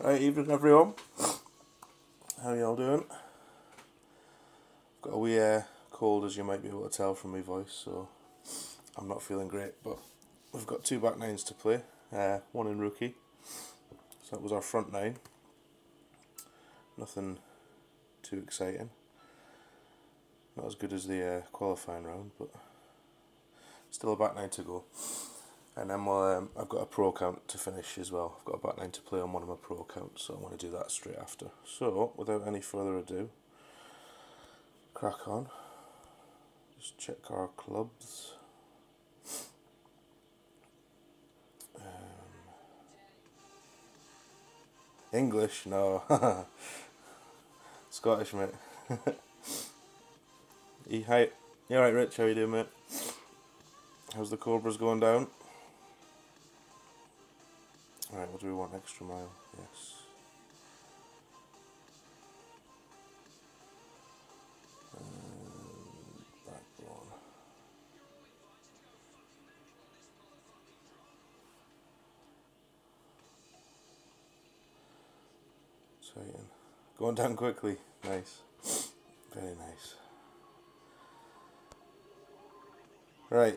Right, evening everyone. How y'all doing? I've got a wee cold, as you might be able to tell from my voice, so I'm not feeling great. But we've got two back nines to play, one in rookie. So that was our front nine. Nothing too exciting. Not as good as the qualifying round, but still a back nine to go. And then I've got a pro account to finish as well. I've got a back nine to play on one of my pro accounts, so I want to do that straight after. So, without any further ado, crack on. Just check our clubs. English? No. Scottish, mate. Hi. You alright, Rich? How you doing, mate? How's the Cobras going down? Alright, what do we want? Extra mile? Yes. Backbone. Exciting. Going down quickly. Nice. Very nice. Right.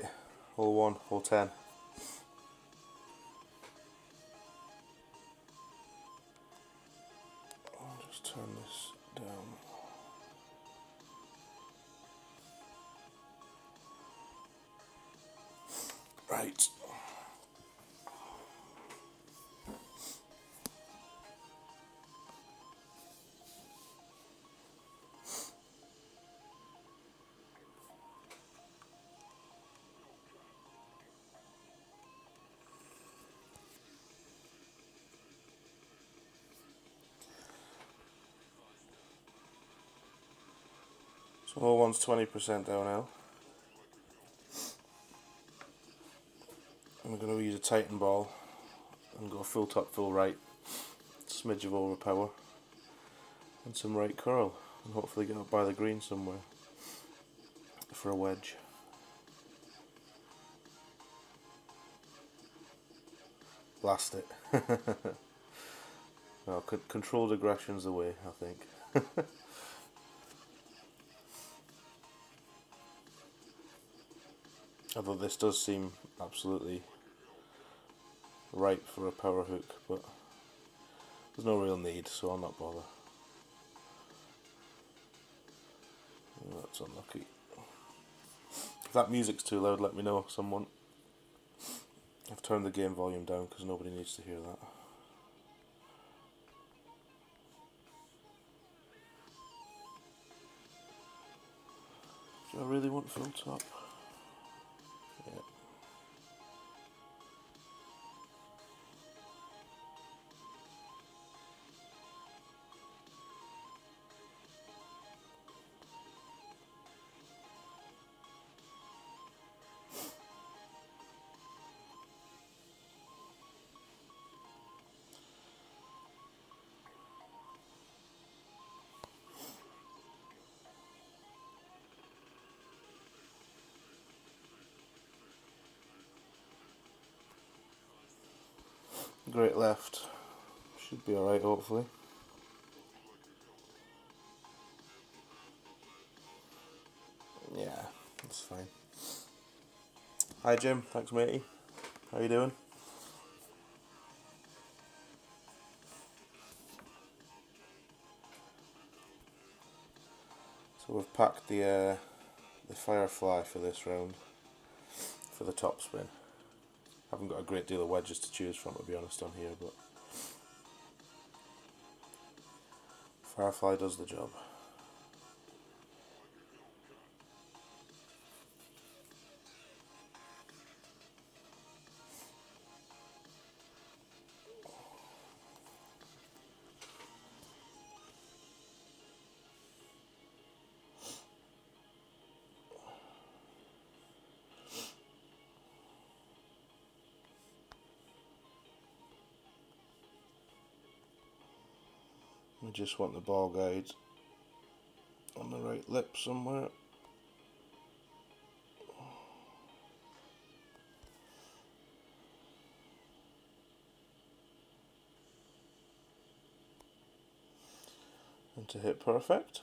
Hole 1, hole 10. I'll just turn this down. Right. So hole 1's 20% downhill. I'm going to use a Titan ball and go full top, full right. Smidge of overpower. And some right curl. And hopefully get up by the green somewhere. For a wedge. Blast it. Well, controlled aggression's the way, I think. Although this does seem absolutely ripe for a power hook, but there's no real need, so I'll not bother. Oh, that's unlucky. If that music's too loud, let me know, someone. I've turned the game volume down because nobody needs to hear that. Do I really want full top? Yeah. Great left. Should be alright, hopefully. Yeah, that's fine. Hi Jim, thanks matey. How you doing? So we've packed the Firefly for this round, for the top spin. Haven't got a great deal of wedges to choose from, to be honest, on here, but Firefly does the job. We just want the ball guide on the right lip somewhere. to hit perfect.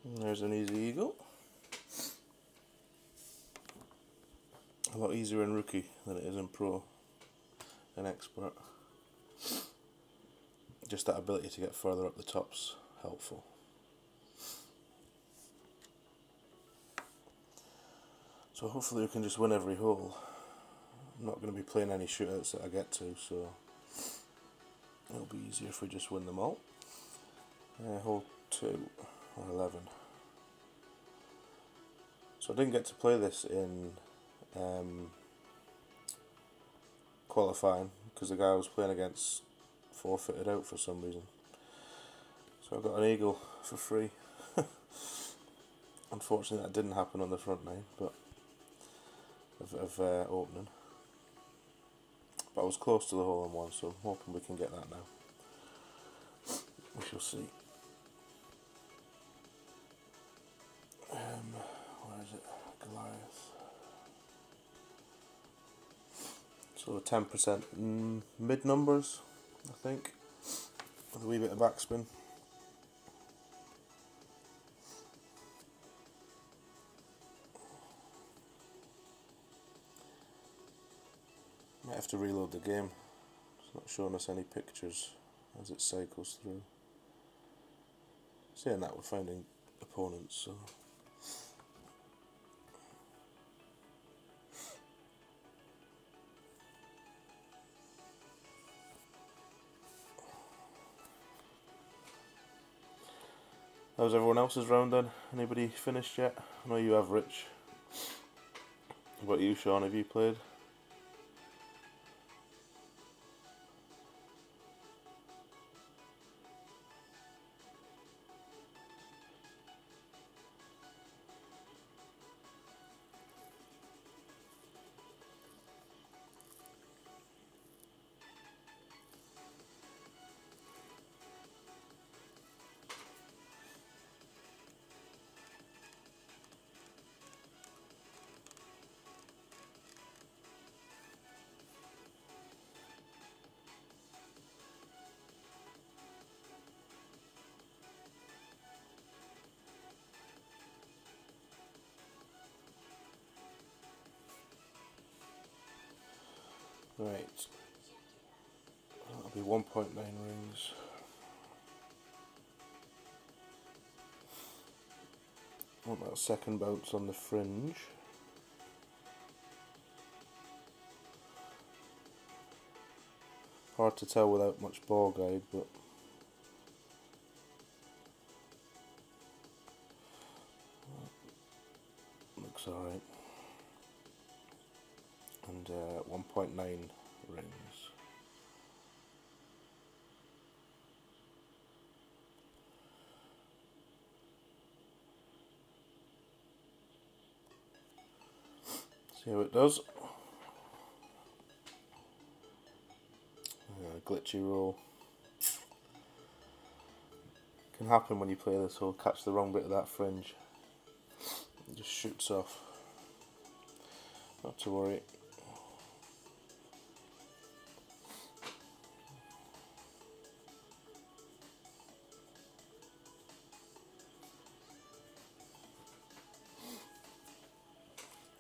And there's an easy eagle. A lot easier in rookie than it is in pro and expert. Just that ability to get further up the top's helpful. So hopefully we can just win every hole. I'm not going to be playing any shootouts that I get to, so it'll be easier if we just win them all. Hole 2 or 11. So I didn't get to play this in qualifying because the guy I was playing against forfeited out for some reason. So I got an eagle for free. Unfortunately that didn't happen on the front nine, but of opening. But I was close to the hole in one, so I'm hoping we can get that now. We shall see. Where is it? Goliath. So 10% mid numbers, I think, with a wee bit of backspin. Might have to reload the game. It's not showing us any pictures as it cycles through. Saying that, we're finding opponents, so. How's everyone else's round then? Anybody finished yet? I know you have, Rich. What about you, Sean? Have you played? Right. That'll be 1.9 rings. Want that second bounce on the fringe. Hard to tell without much ball guide, but looks alright. And 1.9 rings. See how it does. Glitchy roll. Can happen when you play this hole, catch the wrong bit of that fringe. It just shoots off. Not to worry.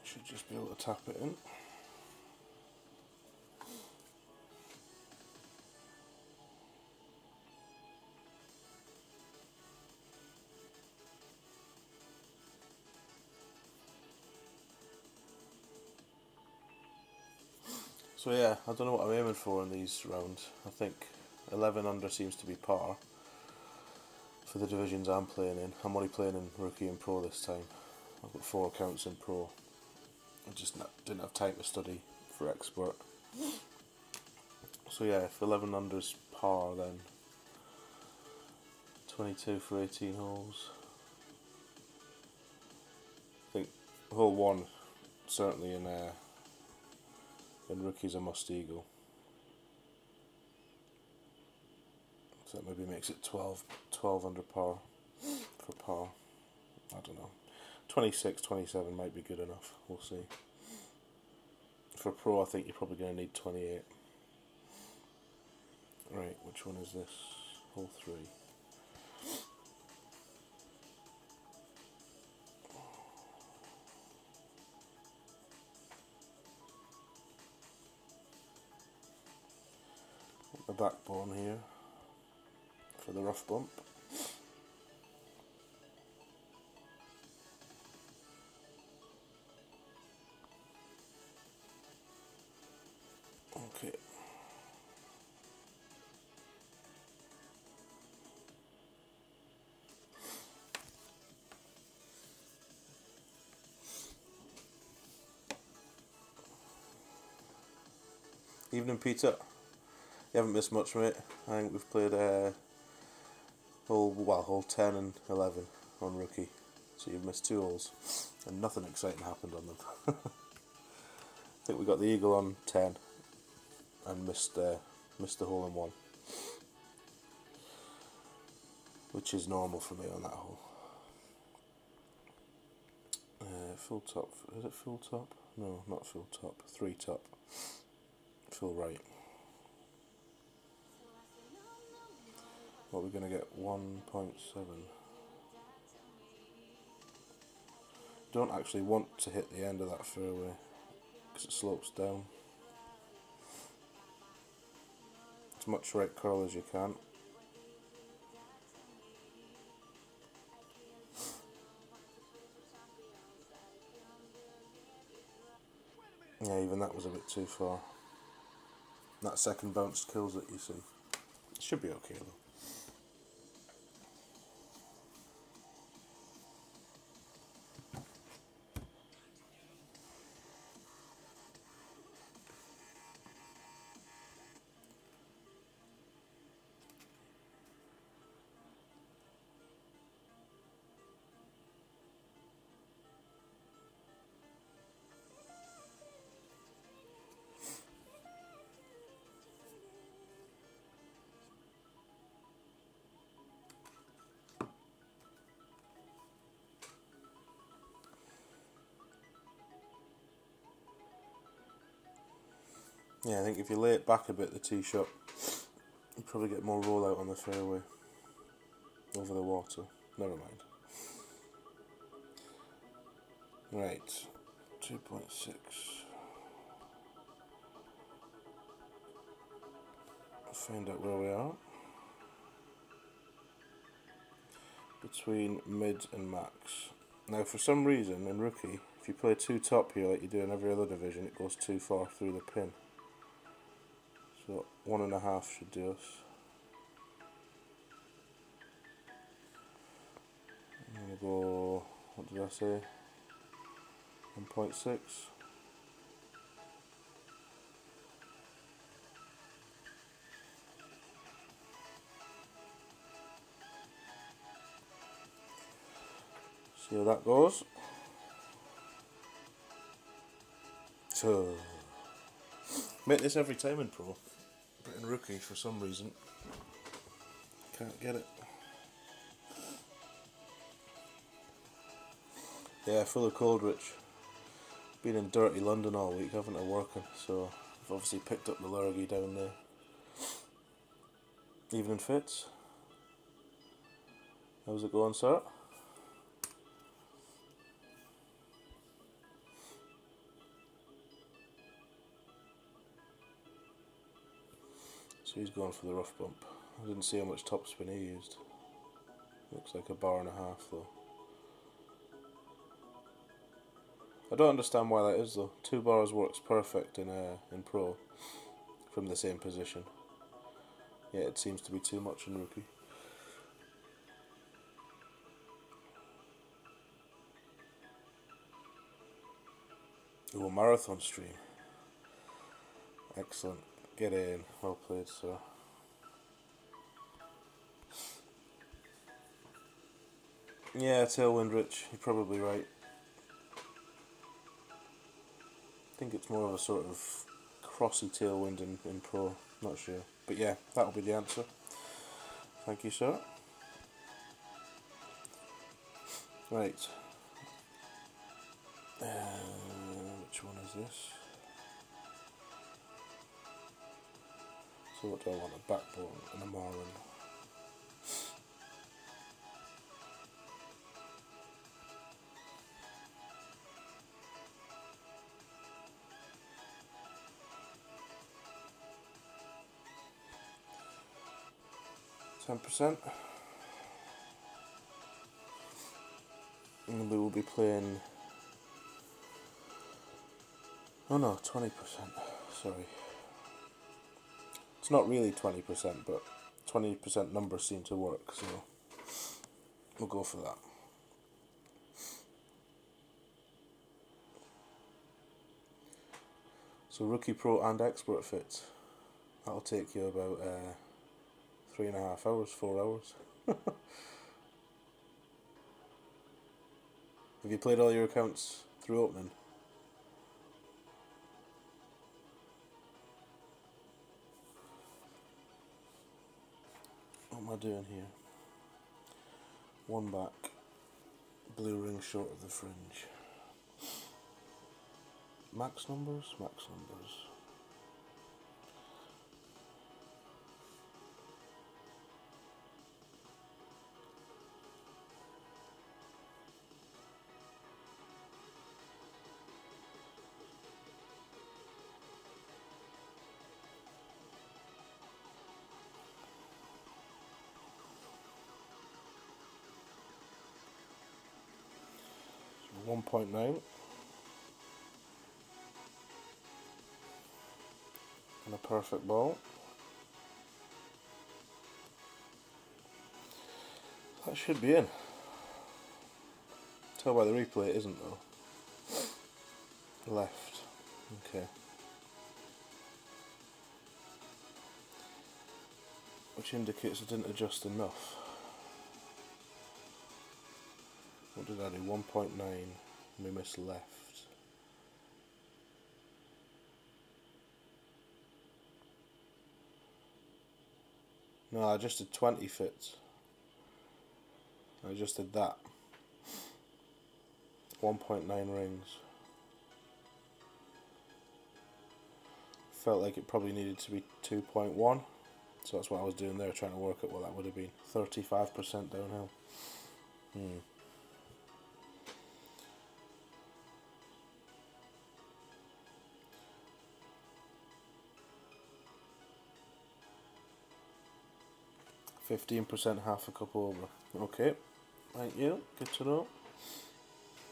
Should just be able to tap it in. So yeah, I don't know what I'm aiming for in these rounds. I think 11 under seems to be par for the divisions I'm playing in. I'm only playing in rookie and pro this time. I've got 4 accounts in pro. I just didn't have time to study for expert. So yeah, if 11 under's par, then 22 for 18 holes. I think hole 1 certainly in rookie's a must eagle. So that maybe makes it 12 under par for par. I don't know. 26, 27 might be good enough. We'll see. For pro, I think you're probably going to need 28. Right, which one is this? hole 3. The backbone here for the rough bump. Okay. Evening, Peter. You haven't missed much, mate. I think we've played hole 10 and 11 on rookie. So you've missed 2 holes, and nothing exciting happened on them. I think we got the eagle on 10 and missed the hole in 1, which is normal for me on that hole. Full top. Is it full top? No, not full top. 3 top. Full right. What are we going to get? 1.7. Don't actually want to hit the end of that fairway because it slopes down. As much right curl as you can. Yeah, even that was a bit too far. That second bounce kills it, you see. It should be okay though. Yeah, I think if you lay it back a bit, the tee shot, you probably get more rollout on the fairway over the water. Never mind. Right, 2.6. Find out where we are. Between mid and max. Now, for some reason in rookie, if you play 2 top here like you do in every other division, it goes too far through the pin. So 1.5 should do us. I'm going to go, what did I say? 1.6. See how that goes. So, make this every time in pro, but in rookie for some reason can't get it. Yeah, full of cold, Rich. Been in dirty London all week, haven't I, working, so I've obviously picked up the lurgy down there. Evening, Fitz. How's it going, sir? So he's going for the rough bump. I didn't see how much topspin he used. Looks like 1.5 bars though. I don't understand why that is though. 2 bars works perfect in pro from the same position. Yeah, it seems to be too much in rookie. Oh, marathon stream. Excellent. Get in. Well played, sir. Yeah, tailwind, Rich. You're probably right. I think it's more of a sort of crossy tailwind in pro. Not sure. But yeah, that'll be the answer. Thank you, sir. Right. Which one is this? So what do I want? A backbone and a marlin. 10%. And we will be playing... Oh no, 20%. Sorry. It's not really 20%, but 20% numbers seem to work, so we'll go for that. So Rookie Pro and Expert Fit. That'll take you about 3.5 hours, 4 hours. Have you played all your accounts through opening? What am I doing here? One back, blue ring short of the fringe. Max numbers? Max numbers. So 1.9. And a perfect ball. That should be in. Tell by the replay it isn't though. Left. Okay. Which indicates I didn't adjust enough. What did I do? 1.9. We missed left. No, I just did 20 fits. I just did that. 1.9 rings. Felt like it probably needed to be 2.1. So that's what I was doing there, trying to work out what that would have been. 35% downhill. 15%, half a cup over. Okay, thank you, good to know.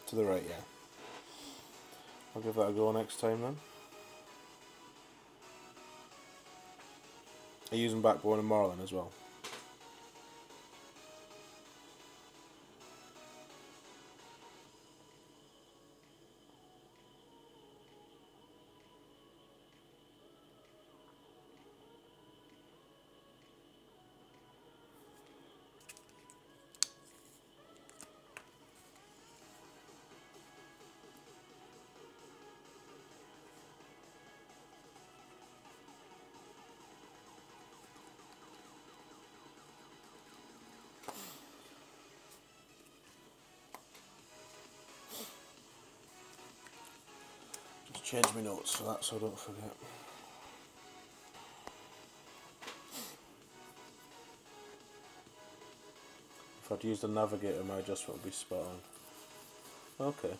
To the right, yeah. I'll give that a go next time then. Are you using backbone and marlin as well? Just change my notes for that so I don't forget. If I'd used a navigator, my adjustment would be spot on. Okay.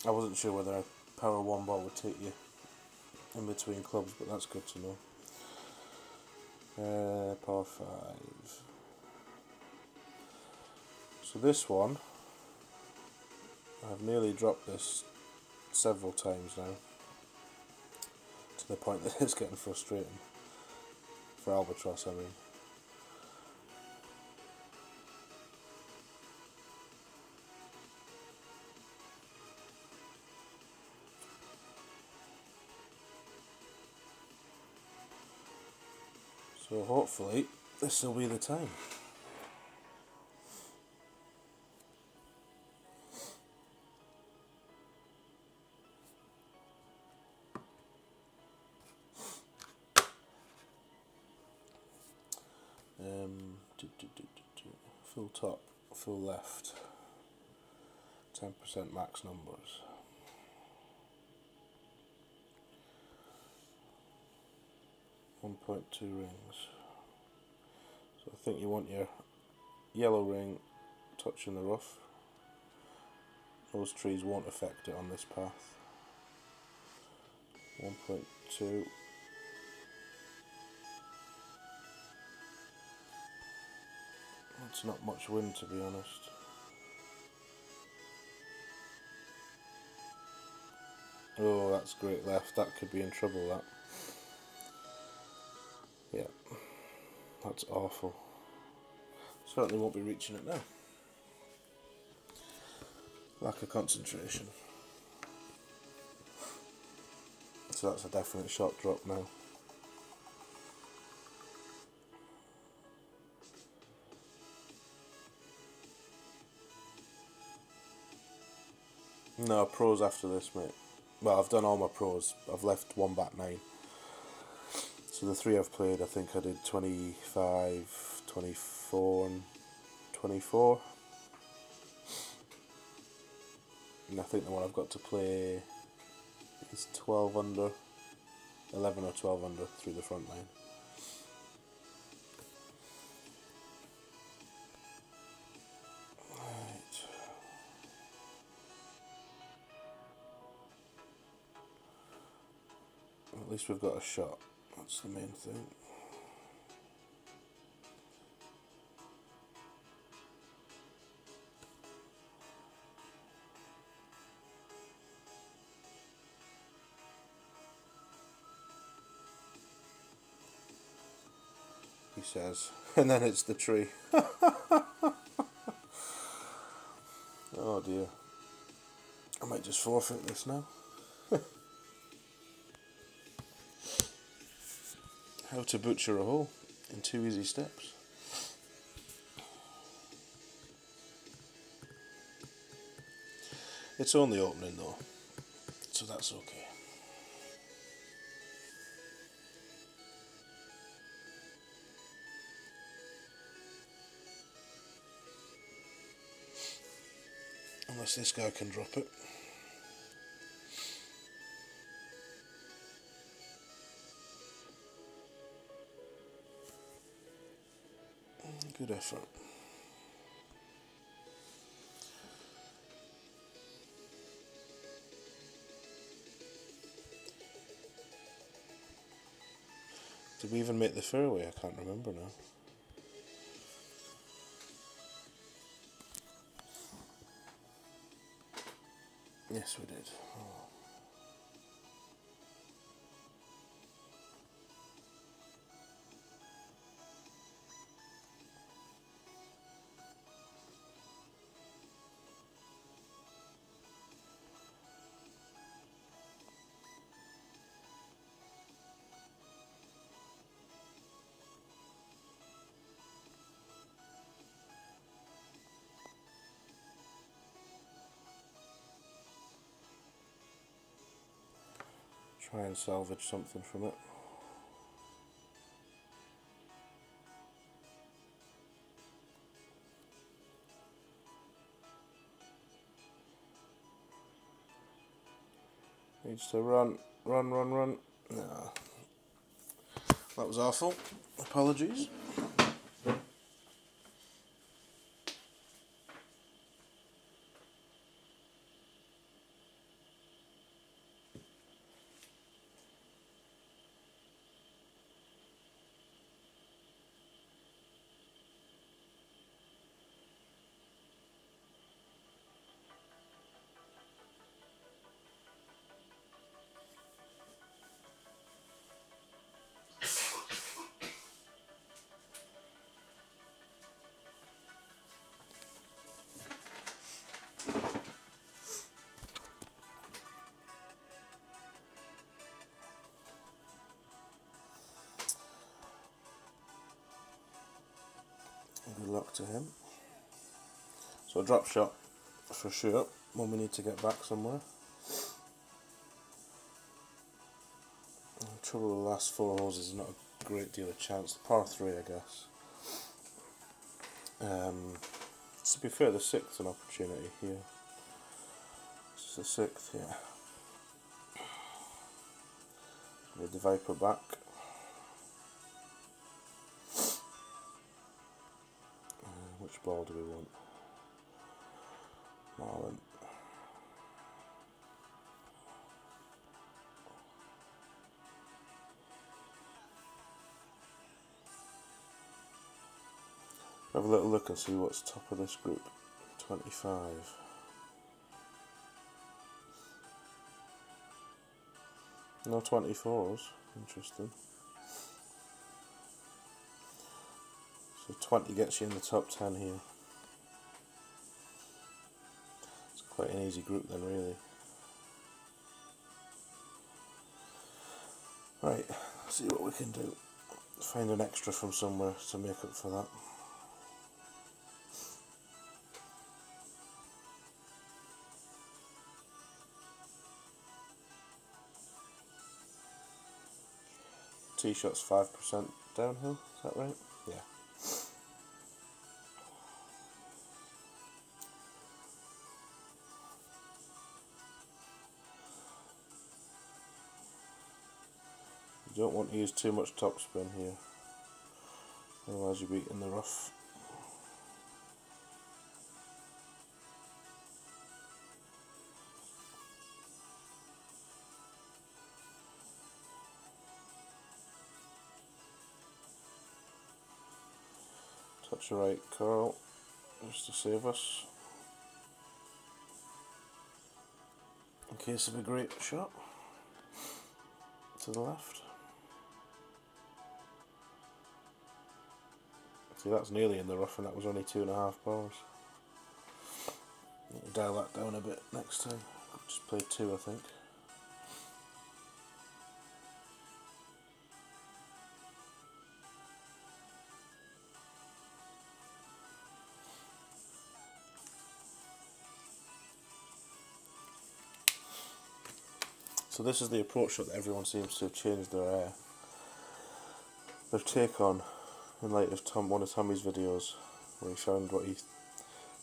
I wasn't sure whether a power one ball would take you in between clubs, but that's good to know. Par 5. So this one, I've nearly dropped this several times now, to the point that it's getting frustrating. For albatross, I mean. So hopefully this will be the time. Full top, full left, 10% max numbers. .2 rings. So I think you want your yellow ring touching the rough. Those trees won't affect it on this path. 1.2. It's not much wind, to be honest. Oh, that's great left. That could be in trouble, that. Yeah, that's awful. Certainly won't be reaching it now. Lack of concentration. So that's a definite shot drop now. No, pros after this, mate. Well, I've done all my pros. I've left one back 9. So the 3 I've played, I think I did 25, 24 and 24. And I think the one I've got to play is 12 under, 11 or 12 under through the front 9. Right. At least we've got a shot. That's the main thing. He says, and then it's the tree. Oh dear. I might just forfeit this now. How to butcher a hole in 2 easy steps. It's only opening though, so that's okay. Unless this guy can drop it. Good effort. Did we even make the fairway? I can't remember now. Yes, we did. Oh. Try and salvage something from it. Needs to run. No. That was awful. Apologies. Good luck to him. So a drop shot for sure when we need to get back somewhere. The trouble with the last 4 holes is not a great deal of chance. Par 3, I guess. To be fair, the 6th an opportunity here. This is the 6th, yeah. Need the Viper back. Which ball do we want? Marlin. have a little look and see what's top of this group. 25. No 24s. Interesting. So 20 gets you in the top 10 here. It's quite an easy group then, really. Right, let's see what we can do. Find an extra from somewhere to make up for that. Tee shot's 5% downhill, is that right? Yeah. You don't want to use too much topspin here, otherwise you'll be in the rough. Touch the right curl, just to save us, in case of a great shot, to the left. See, that's nearly in the rough and that was only 2.5 bars. Need to dial that down a bit next time. Just play 2, I think. So this is the approach shot that everyone seems to have changed their take on in light of one of Tommy's videos, where he found what he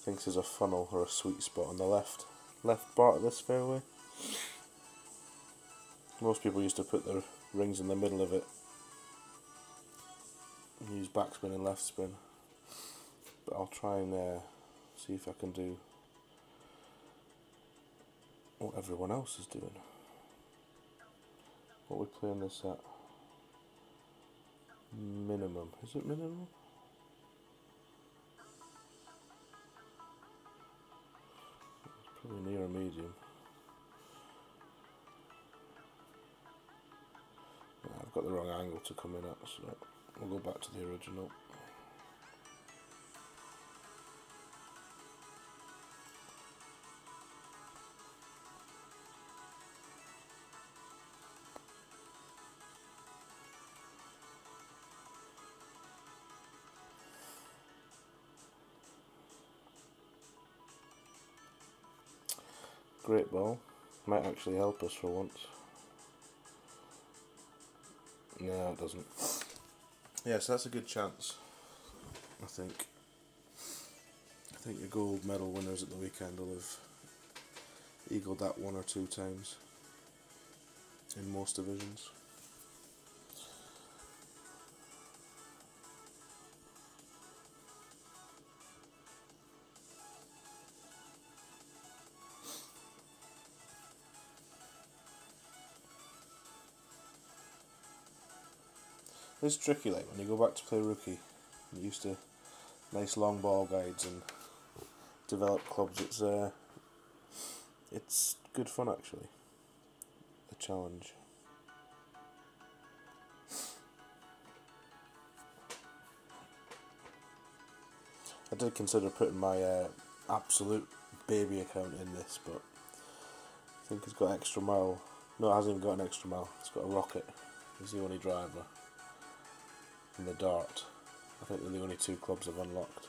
thinks is a funnel or a sweet spot on the left part of this fairway. Most people used to put their rings in the middle of it and use backspin and left spin, but I'll try and see if I can do what everyone else is doing. What are we playing this at? Minimum. Is it minimum? It's probably near a medium. I've got the wrong angle to come in at, so we'll go back to the original. Great ball. Might actually help us for once. No, it doesn't. Yeah, so that's a good chance, I think. I think the gold medal winners at the weekend will have eagled that 1 or 2 times in most divisions. It's tricky, like when you go back to play rookie, you used to nice long ball guides and develop clubs. It's good fun actually. The challenge. I did consider putting my absolute baby account in this, but I think it's got extra mile. No, it hasn't even got an extra mile. It's got a rocket. It's the only driver. And the dart. I think they're the only 2 clubs I've unlocked.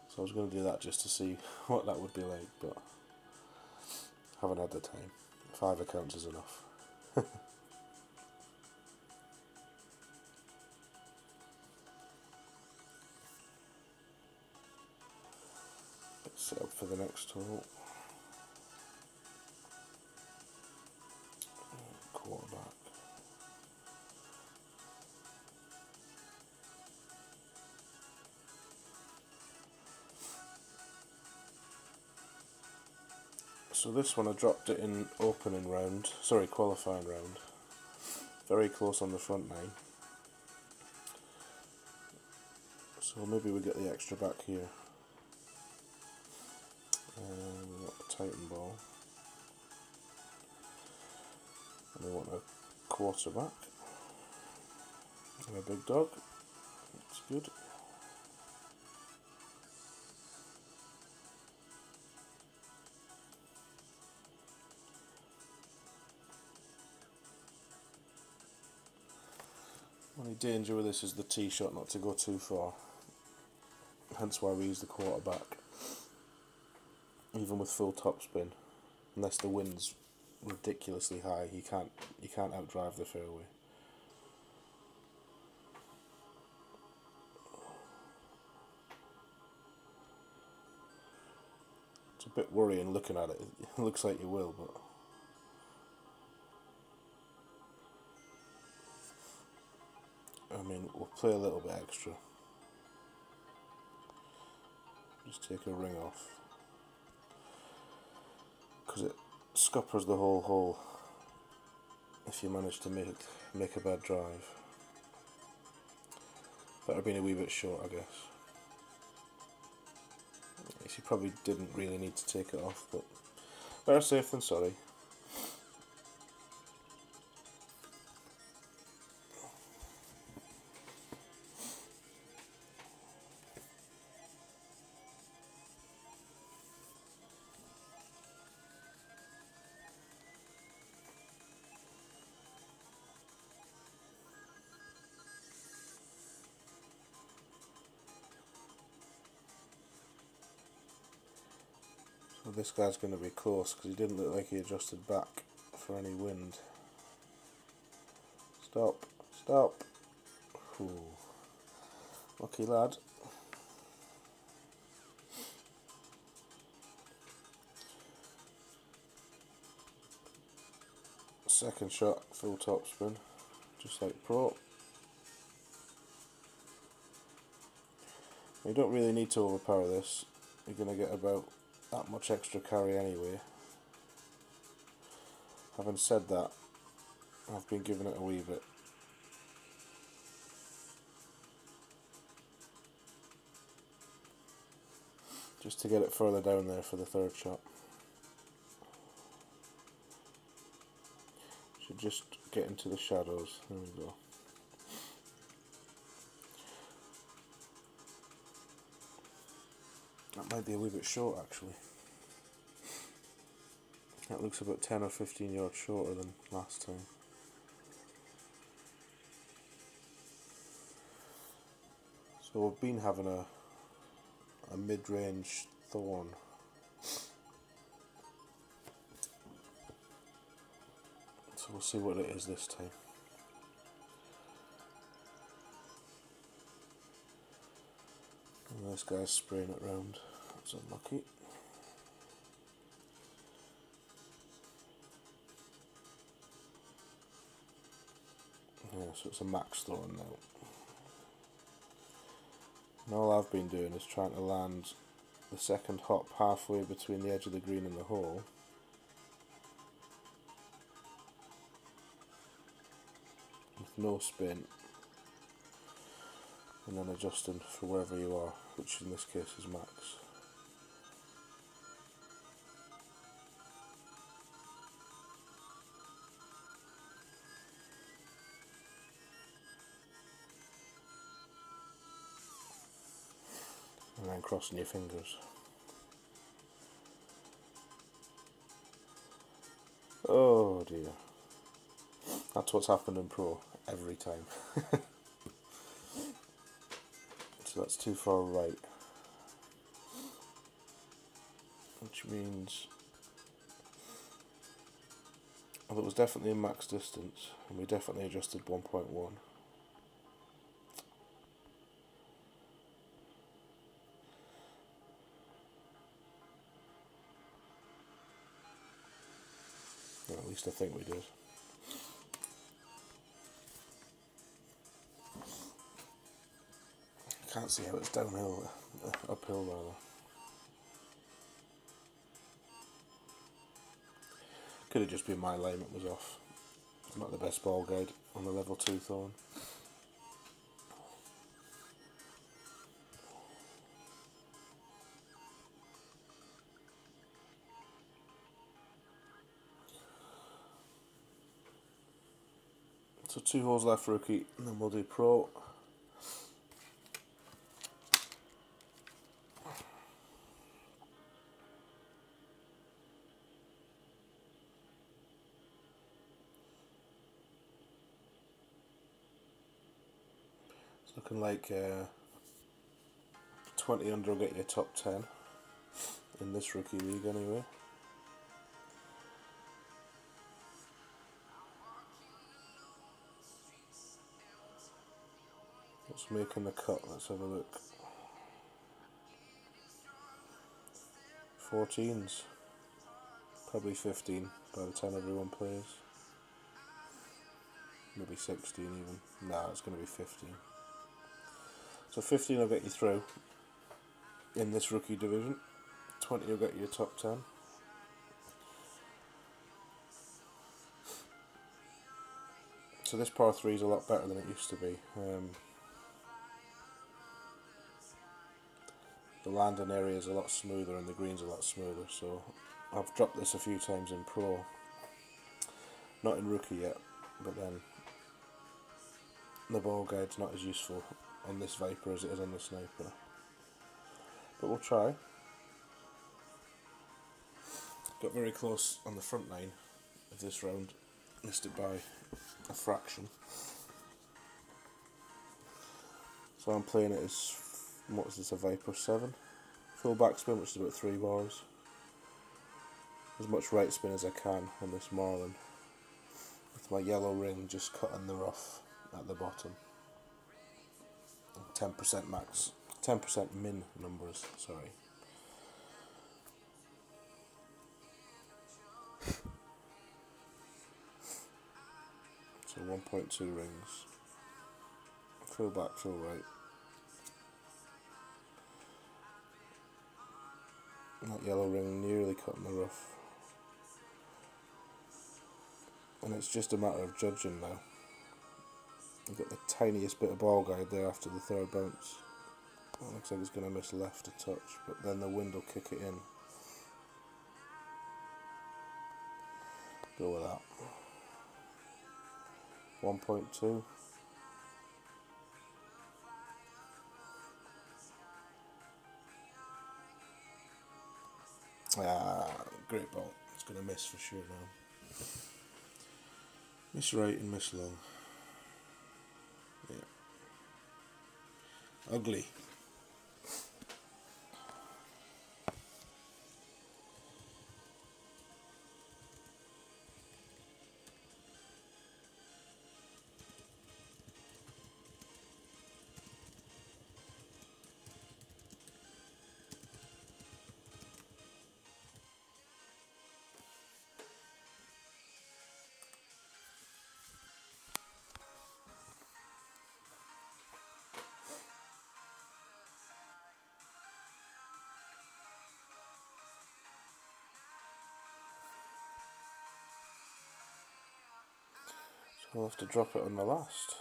So I was going to do that just to see what that would be like, but haven't had the time. 5 accounts is enough. Let's set up for the next hole. Quarterback. So this one I dropped it in qualifying round. Very close on the front 9. So maybe we get the extra back here. We want a Titan ball. And we want a quarterback. And a big dog. That's good. Only danger with this is the tee shot not to go too far. Hence why we use the quarterback. Even with full topspin. Unless the wind's ridiculously high, you can't outdrive the fairway. It's a bit worrying looking at it. It looks like you will, but I mean, we'll play a little bit extra. Just take a ring off, because it scuppers the whole hole if you manage to make a bad drive. Better being a wee bit short, I guess. Yes, you probably didn't really need to take it off, but better safe than sorry. So this guy's going to be close because he didn't look like he adjusted back for any wind. Stop, stop. Ooh. Lucky lad. Second shot, full topspin, just like pro. You don't really need to overpower this. You're going to get about that much extra carry anyway. Having said that, I've been giving it a wee bit. Just to get it further down there for the third shot. Should just get into the shadows. There we go. That might be a wee bit short actually. That looks about 10 or 15 yards shorter than last time. So we've been having a mid-range thorn. So we'll see what it is this time. And this guy's spraying it round. That's unlucky. Yeah, so it's a max thorn now. And all I've been doing is trying to land the second hop halfway between the edge of the green and the hole. With no spin. And then adjusting for wherever you are, which in this case is max. And then crossing your fingers. Oh dear. That's what's happened in pro every time. So that's too far right. Which means, well, it was definitely in max distance, and we definitely adjusted 1.1. Or at least I think we did. Can't see how it's downhill, uphill rather. Could have just been my alignment was off. It's not the best ball guide on the level 2 thorn. So 2 holes left rookie, and then we'll do pro. It's looking like 20 under will get you top 10 in this rookie league anyway. What's making the cut? Let's have a look. 14s. Probably 15 by the time everyone plays. Maybe 16 even. Nah, it's going to be 15. So 15 will get you through in this rookie division. 20 will get you top 10. So this par 3 is a lot better than it used to be. The landing area is a lot smoother and the green's a lot smoother. So I've dropped this a few times in pro. Not in rookie yet, but then the ball guide's not as useful on this Viper as it is on the Sniper. But we'll try. Got very close on the front 9 of this round. Missed it by a fraction. So I'm playing it as, what is this, a Viper 7? Full backspin, which is about 3 bars. As much right spin as I can on this Marlin. With my yellow ring just cutting the rough at the bottom. 10% max, 10% min numbers, sorry. So 1.2 rings. Full back, full right. That yellow ring nearly cutting the rough. And it's just a matter of judging now. I've got the tiniest bit of ball guide there after the 3rd bounce. It looks like it's going to miss left a touch, but then the wind will kick it in. Go with that. 1.2. Great ball. It's going to miss for sure now. Miss right and miss long. Yeah. Ugly. So I'll have to drop it on the last.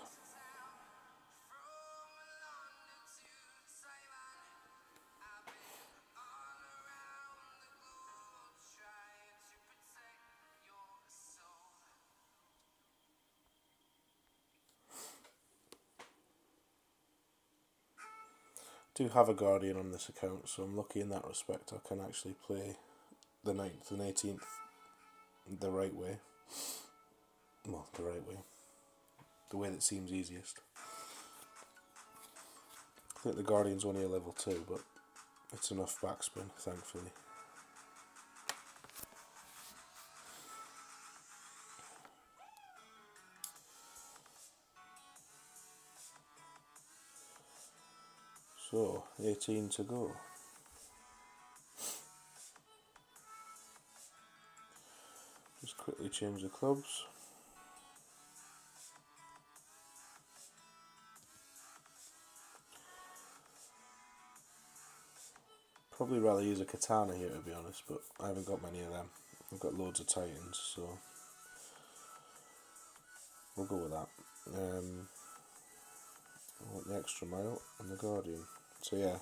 I do have a Guardian on this account, so I'm lucky in that respect. I can actually play the 9th and 18th the right way. Well, the right way. The way that seems easiest. I think the Guardian's only a level 2, but it's enough backspin, thankfully. So, 18 to go. Just quickly change the clubs. Probably rather use a katana here, to be honest, but I haven't got many of them. I've got loads of Titans, so we'll go with that. I want the extra mile and the Guardian. So yeah,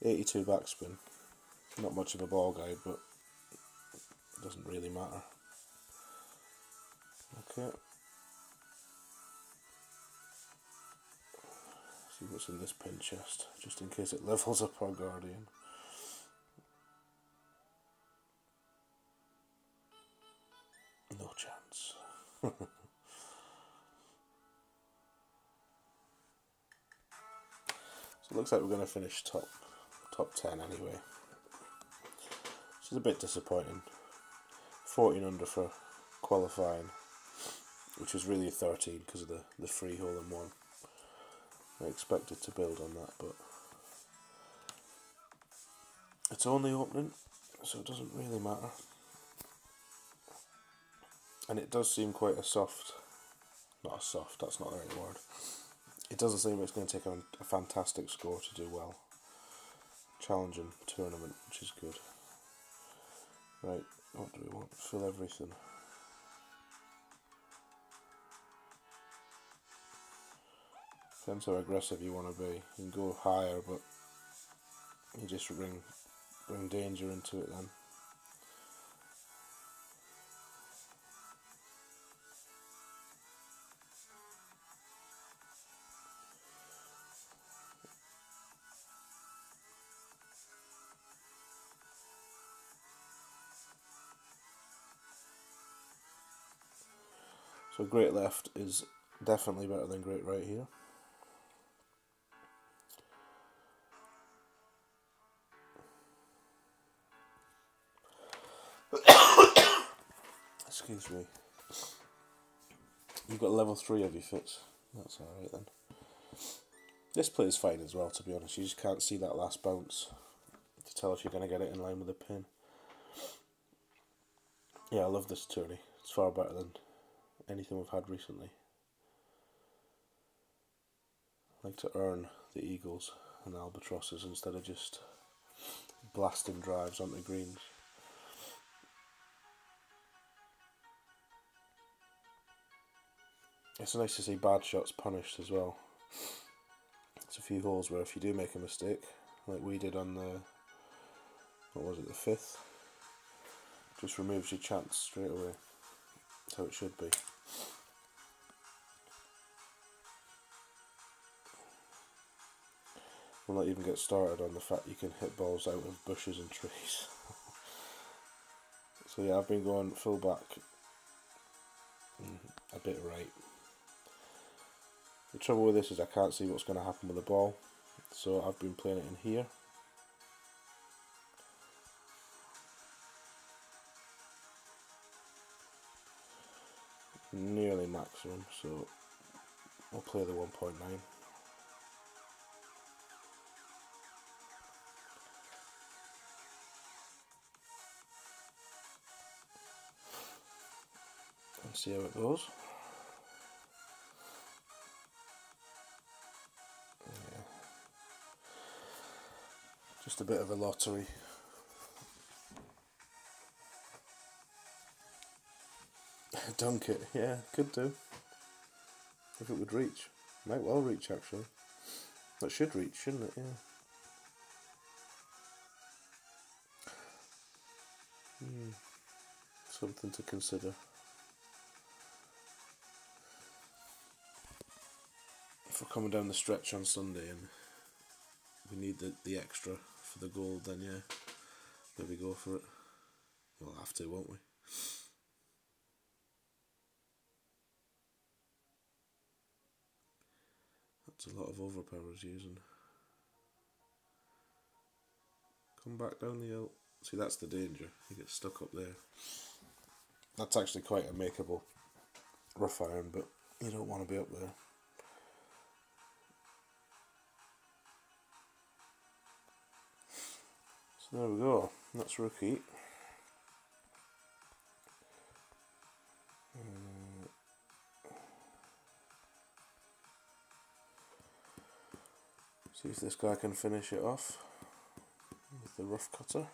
82 backspin. Not much of a ball guide, but it doesn't really matter. Okay. See what's in this pin chest, just in case it levels up our Guardian. No chance. So it looks like we're going to finish top 10 anyway, which is a bit disappointing. 14 under for qualifying, which is really a 13 because of the free hole in one. I expected to build on that, but it's only opening, so it doesn't really matter. And it does seem quite that's not the right word. It doesn't seem it's going to take a fantastic score to do well. Challenging tournament, which is good. Right, what do we want? Fill everything. Depends how aggressive you want to be. You can go higher, but you just bring danger into it then. So great left is definitely better than great right here. Excuse me. You've got level 3 of your fits. That's alright then. This play is fine as well, to be honest. You just can't see that last bounce to tell if you're going to get it in line with the pin. Yeah, I love this tourney. It's far better than anything we've had recently. I like to earn the eagles and albatrosses instead of just blasting drives onto greens. It's nice to see bad shots punished as well. It's a few holes where if you do make a mistake, like we did on the, what was it, the 5th, just removes your chance straight away. That's how it should be. We'll not even get started on the fact you can hit balls out of bushes and trees. So yeah, I've been going full back, a bit right. The trouble with this is I can't see what's going to happen with the ball, so I've been playing it in here. Nearly maximum, so I'll play the 1.9. And see how it goes. Yeah. Just a bit of a lottery. Dunk it, yeah, could do. If it would reach. Might well reach actually. That should reach, shouldn't it? Yeah. Something to consider. If we're coming down the stretch on Sunday and we need the extra for the gold, then yeah, maybe go for it. We'll have to, won't we? That's a lot of overpowers using. Come back down the hill. See, that's the danger. You get stuck up there. That's actually quite a makeable rough iron, but you don't want to be up there. So there we go. That's rookie. See if this guy can finish it off with the rough cutter.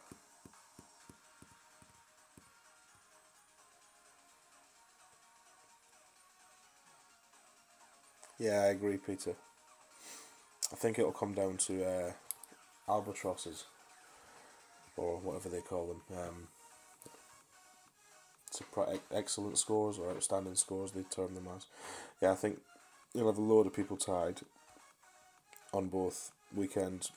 Yeah, I agree, Peter. I think it'll come down to albatrosses, or whatever they call them. Excellent scores or outstanding scores, they term them as. Yeah, I think you'll have a load of people tied, on both weekends,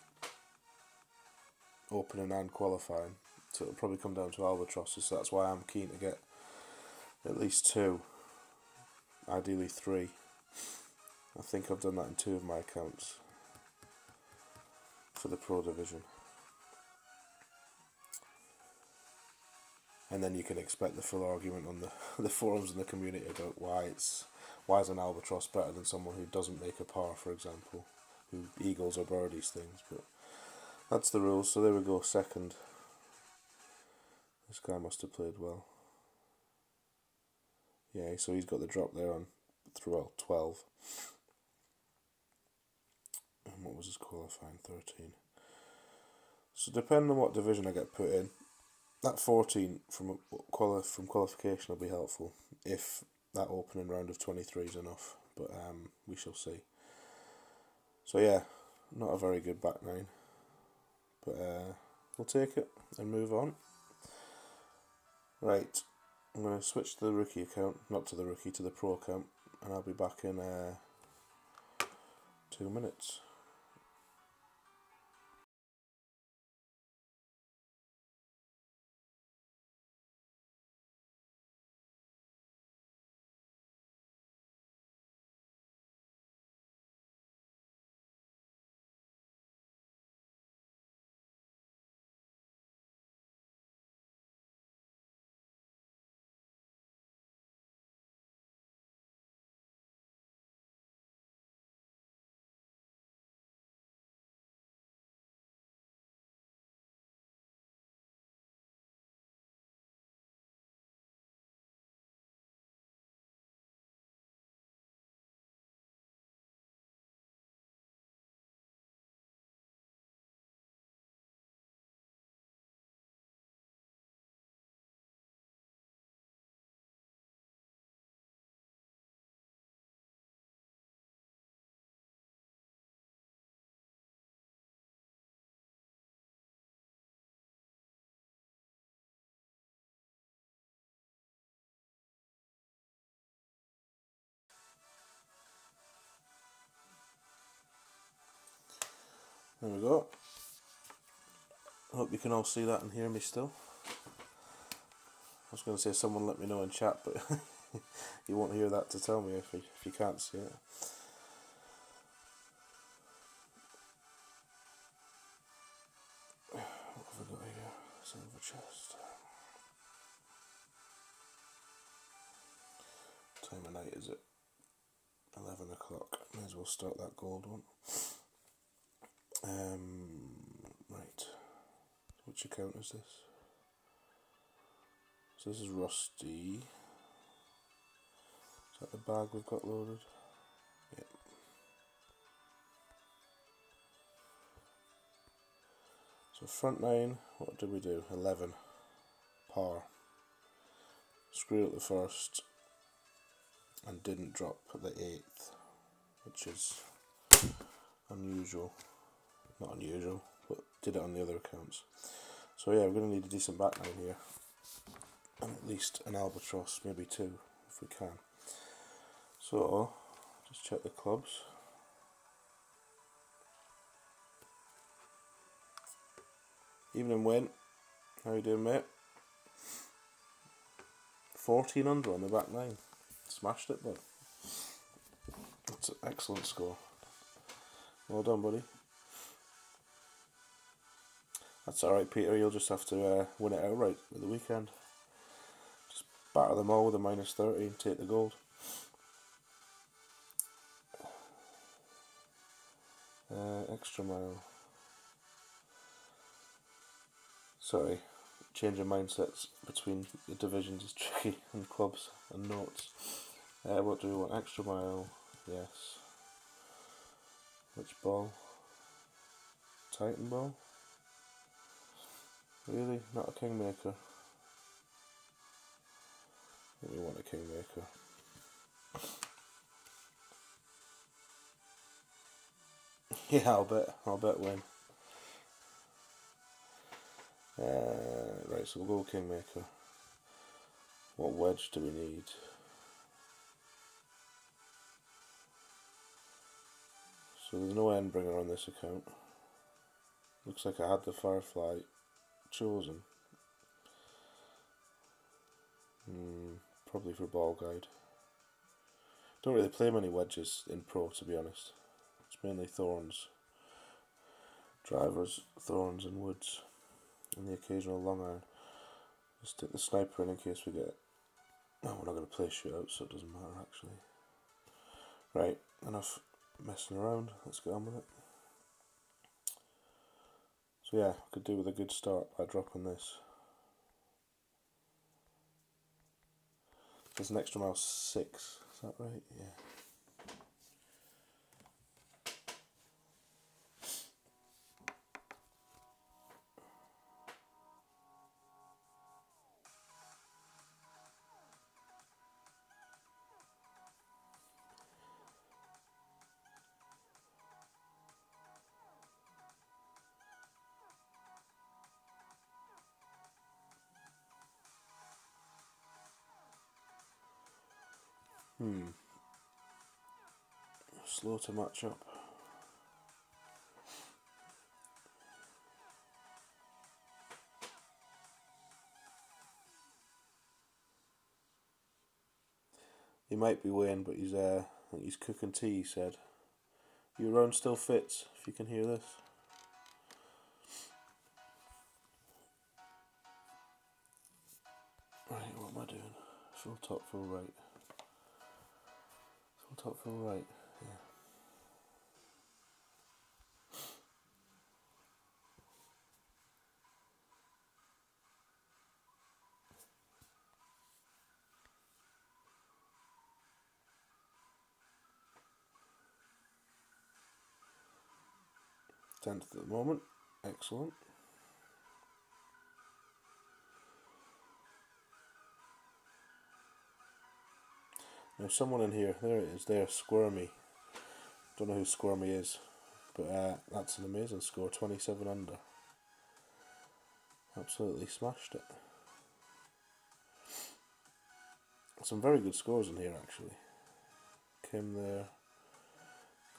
opening and qualifying. So it'll probably come down to albatrosses. So that's why I'm keen to get at least 2, ideally 3. I think I've done that in 2 of my accounts for the Pro Division. And then you can expect the full argument on the forums and the community about why is an albatross better than someone who doesn't make a par, for example, who eagles or birdies things. But that's the rules. So there we go, second. This guy must have played well. Yeah, so he's got the drop there on throughout 12. And what was his qualifying? 13. So depending on what division I get put in, that 14 from qualification will be helpful if that opening round of 23 is enough, but we shall see. So yeah, not a very good back 9, but we'll take it and move on. Right, I'm going to switch to the rookie account, not to the rookie, to the pro account, and I'll be back in 2 minutes. There we go. I hope you can all see that and hear me still. I was going to say someone let me know in chat, but you won't hear that to tell me if you can't see it. What have I got here? Silver chest. What time of night is it? 11 o'clock. May as well start that gold one. Right. Which account is this? So this is Rusty. Is that the bag we've got loaded? Yep. So front 9, what did we do? 11. Par. Screwed up the first and didn't drop at the 8th, which is unusual. Not unusual, but did it on the other accounts. So yeah, we're going to need a decent back 9 here. And at least an albatross, maybe 2 if we can. So, just check the clubs. Evening, Wayne. How you doing, mate? 14 under on the back 9. Smashed it, bud. That's an excellent score. Well done, buddy. That's alright, Peter. You'll just have to win it outright at the weekend. Just batter them all with a -30 and take the gold. Extra mile. Sorry, changing mindsets between the divisions is tricky, and clubs and notes. What do we want? Extra mile, yes. Which ball? Titan ball? Really? Not a kingmaker? I think we want a kingmaker. Yeah, I'll bet win. Right, so we'll go kingmaker. What wedge do we need? So there's no end bringer on this account. Looks like I had the Firefly chosen. Probably for ball guide. Don't really play many wedges in Pro, to be honest. It's mainly thorns. Drivers, thorns and woods. And the occasional long iron. Let's stick the sniper in case we get it. No, we're not going to play shootout, so it doesn't matter actually. Right, enough messing around. Let's get on with it. So yeah, could do with a good start by dropping this. There's an extra mile 6, is that right? Yeah. Slow to match up. He might be weighing, but he's I think he's cooking tea, he said. Your round still fits, if you can hear this. Right, what am I doing? Full top, full right. Full top, full right, yeah. Tenth at the moment, excellent. Now someone in here, there it is, there, Squirmy. Don't know who Squirmy is, but that's an amazing score, 27 under. Absolutely smashed it. Some very good scores in here actually. Kim there,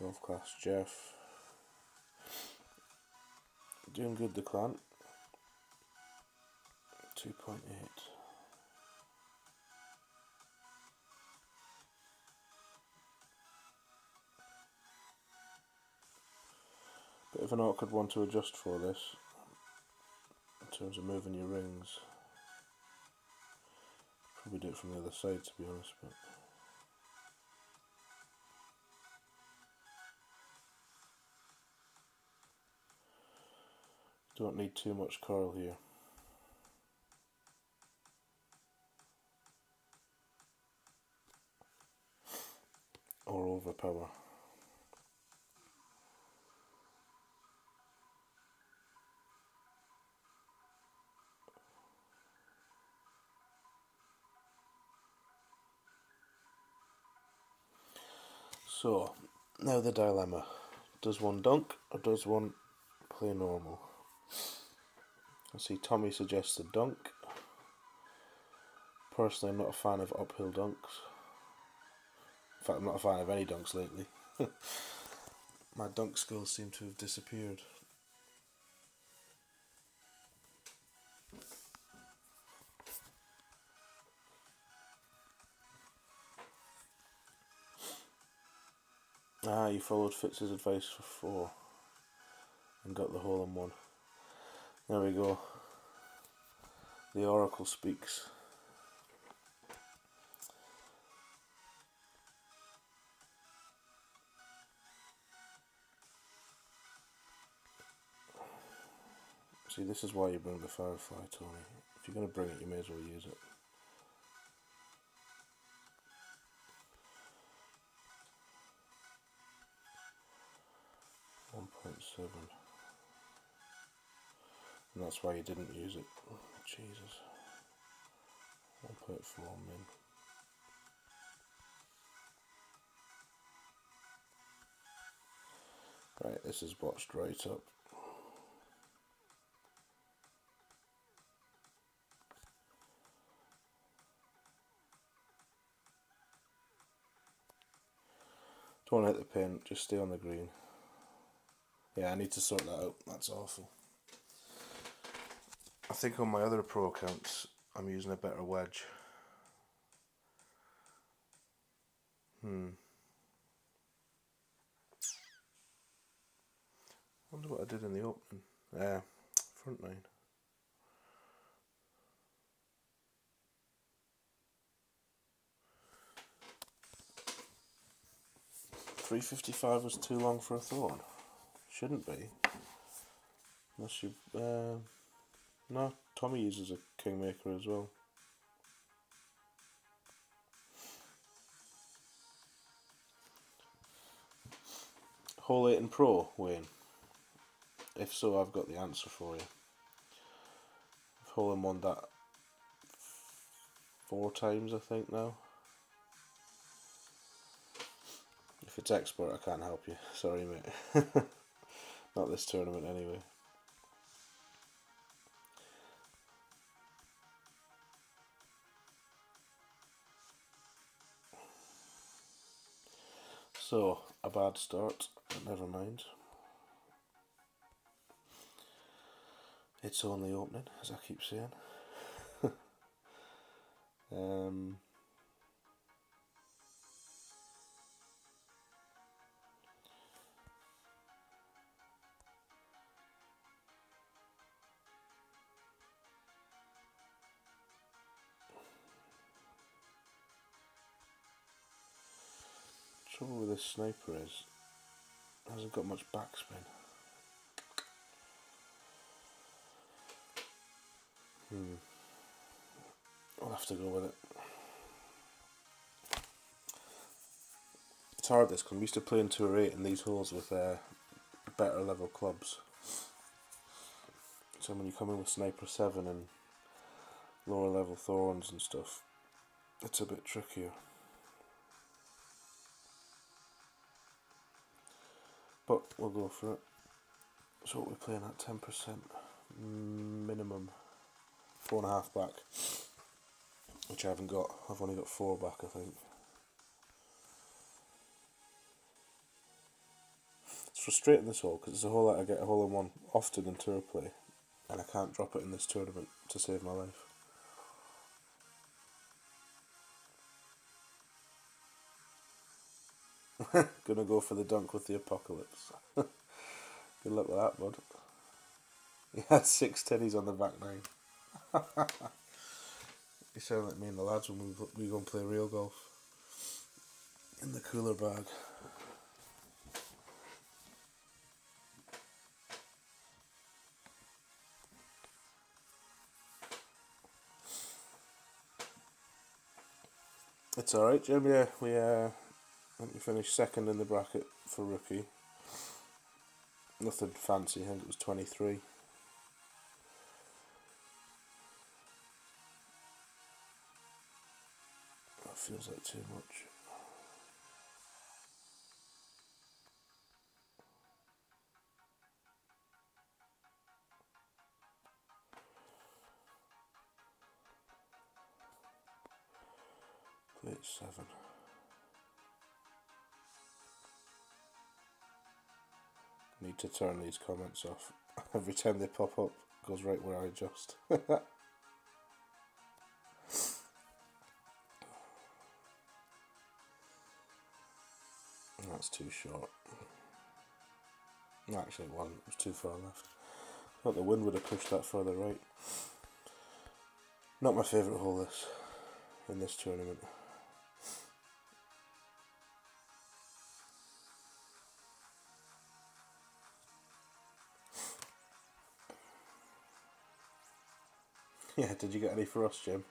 Golf Class Jeff. Doing good, the clan. 2.8. Bit of an awkward one to adjust for this, in terms of moving your rings. Probably do it from the other side to be honest, but don't need too much coil here. Or overpower. So, now the dilemma. Does one dunk or does one play normal? I see Tommy suggested dunk. Personally, I'm not a fan of uphill dunks. In fact, I'm not a fan of any dunks lately. My dunk skills seem to have disappeared. You followed Fitz's advice for 4 and got the hole in 1. There we go. The oracle speaks. See, this is why you bring the Firefly, Tony. If you're going to bring it, you may as well use it. And that's why you didn't use it. Jesus. 1.4 min. Right, this is botched right up. Don't hit the pin, just stay on the green. Yeah, I need to sort that out. That's awful. I think on my other pro accounts, I'm using a better wedge. Wonder what I did in the opening. Front 9. .355 was too long for a thorn. Shouldn't be. Unless you... no, Tommy uses a Kingmaker as well. Hole 8 and Pro, Wayne? If so, I've got the answer for you. I've hole in one that 4 times, I think, now. If it's expert, I can't help you. Sorry, mate. Not this tournament, anyway. So, a bad start, but never mind. It's only opening, as I keep saying. Trouble with this sniper is, it hasn't got much backspin. I'll have to go with it. It's hard this, because I'm used to playing Tour 8 in these holes with better level clubs. So when you come in with Sniper 7 and lower level thorns and stuff, it's a bit trickier. But we'll go for it. So what we're playing at 10% minimum, 4.5 back, which I haven't got. I've only got 4 back, I think. It's frustrating this hole because it's a hole that I get a hole in one often in tour play, and I can't drop it in this tournament to save my life. Gonna go for the dunk with the Apocalypse. Good luck with that, bud. He had 6 teddies on the back 9. You sound like me and the lads when we go and play real golf. In the cooler bag. It's alright, Jim. Yeah, I think we finished second in the bracket for rookie. Nothing fancy, I think it was 23. That feels like too much. Plate 7. Need to turn these comments off. Every time they pop up, it goes right where I adjust. That's too short. Actually, it wasn't. It was too far left. I thought the wind would have pushed that further right. Not my favourite hole in this tournament. Yeah, did you get any for us, Jim?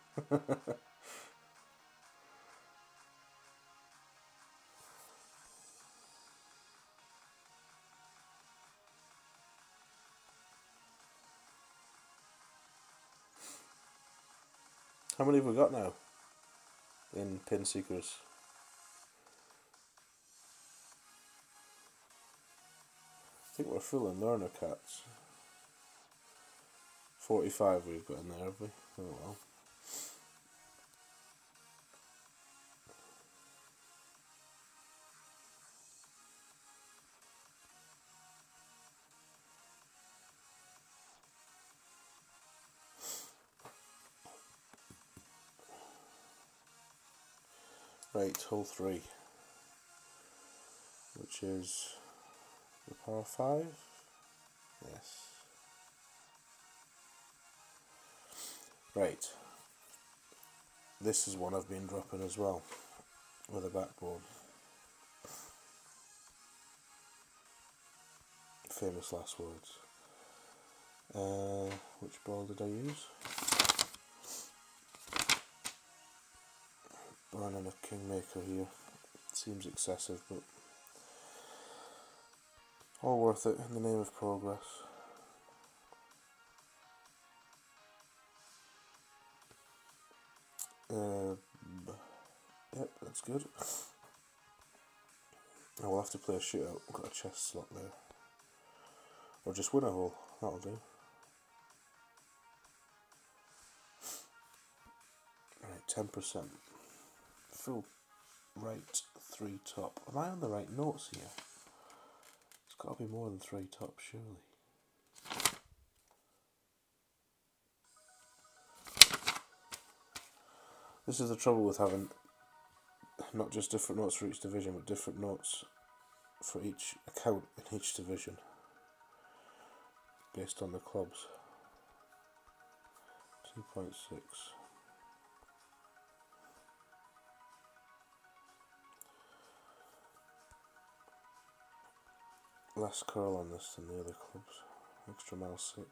How many have we got now in Pin Seekers? I think we're full in learner cats. 45 we've got in there, have we? Oh well. Right, hole 3, which is the par 5. Yes. Right. This is one I've been dropping as well, with a backboard. Famous last words. Which ball did I use? Burning a Kingmaker here. Seems excessive, but all worth it in the name of progress. Yep, that's good. I will have to play a shootout. I've got a chest slot there. Or just win a hole, that'll do. Right, 10%. Full right, 3 top. Am I on the right notes here? It's got to be more than 3 top, surely. This is the trouble with having not just different notes for each division, but different notes for each account in each division, based on the clubs. 2.6. Less curl on this than the other clubs. Extra mile 6.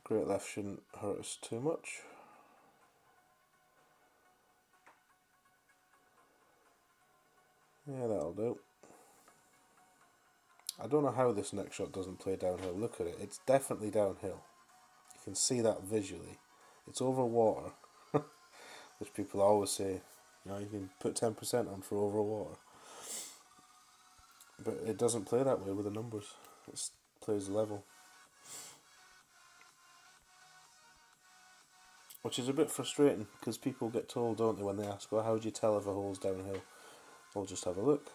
Great left shouldn't hurt us too much. Yeah, that'll do. I don't know how this next shot doesn't play downhill. Look at it. It's definitely downhill. You can see that visually. It's over water, which people always say, you know, you can put 10% on for over water. But it doesn't play that way with the numbers. It plays level. Which is a bit frustrating, because people get told, don't they, when they ask, well, how do you tell if a hole's downhill? Well, just have a look.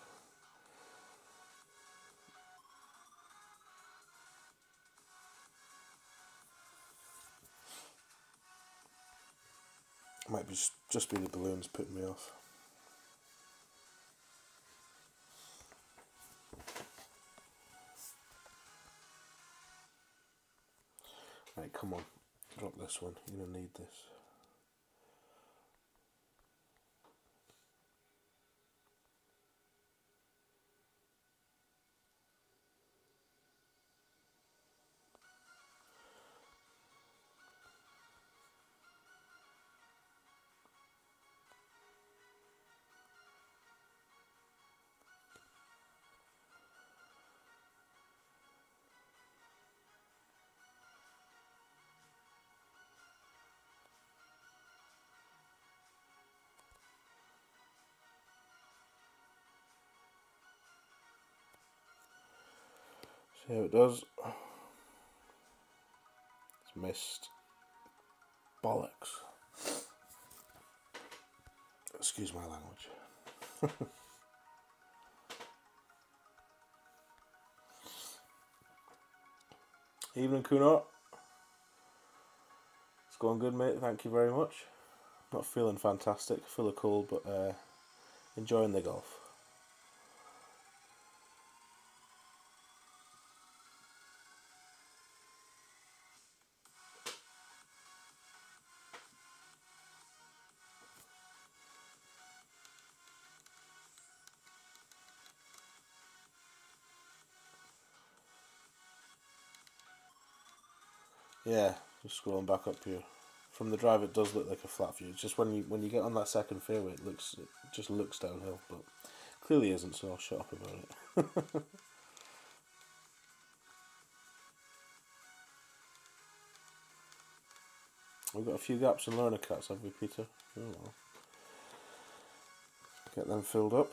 Might be just be the balloons putting me off. Right, come on. Drop this one. You're going to need this. See how it does. It's missed. Bollocks. Excuse my language. Evening, Kuno. It's going good, mate. Thank you very much. Not feeling fantastic. Full of cold, but enjoying the golf. Yeah, just scrolling back up here. From the drive, it does look like a flat view. It's just when you get on that second fairway, it just looks downhill, but clearly isn't. So I'll shut up about it. We've got a few gaps in learner cats, have we, Peter? Oh well. Get them filled up.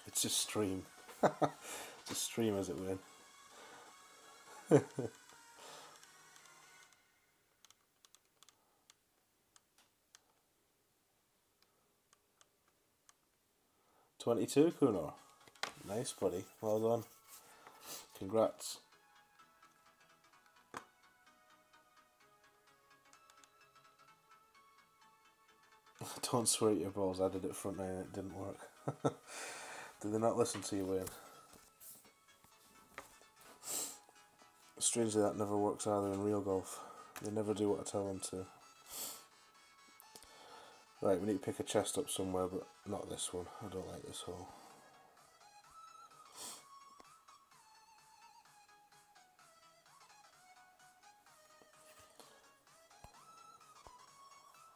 It's a stream. It's a stream, as it were. 22, Kuno. Nice, buddy. Well done. Congrats. Don't swear at your balls. I did it front nine and it didn't work. Did they not listen to you, Wayne? Strangely, that never works either in real golf. They never do what I tell them to. Right, we need to pick a chest up somewhere, but not this one. I don't like this hole.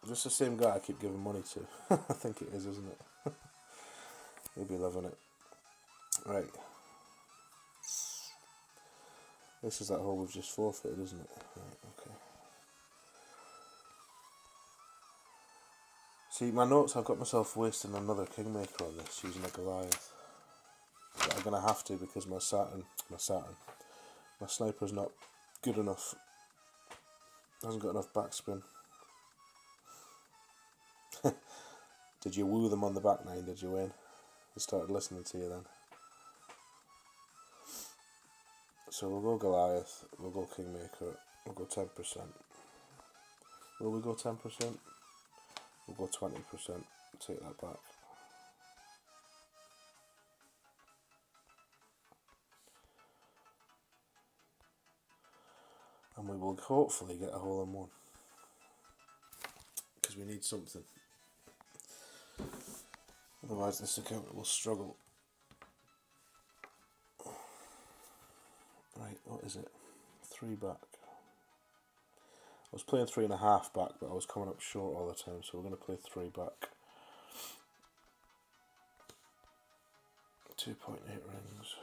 Just the same guy I keep giving money to. I think it is, isn't it? He'll be loving it. Right. This is that hole we've just forfeited, isn't it? Right, okay. See, my notes, I've got myself wasting another Kingmaker on this, using a Goliath. But I'm going to have to because my sniper's not good enough. Hasn't got enough backspin. Did you woo them on the back nine, did you, Wayne? They started listening to you then. So we'll go Goliath, we'll go Kingmaker, we'll go 10%. Will we go 10%? We'll go 20%. Take that back. And we will hopefully get a hole in one. Because we need something. Otherwise this account will struggle. Right, what is it? 3 back. I was playing 3.5 back, but I was coming up short all the time, so we're going to play 3 back. 2.8 rings.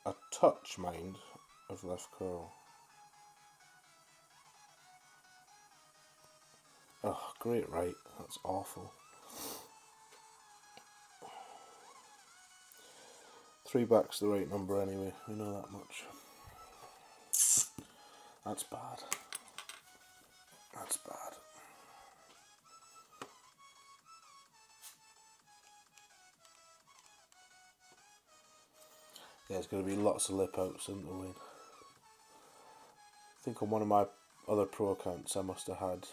A touch, mind, of left curl. Oh, great right, that's awful. 3 back's the right number anyway, we know that much. That's bad. That's bad. Yeah, there's going to be lots of lip outs, isn't there, Wayne? I think on one of my other pro accounts I must have had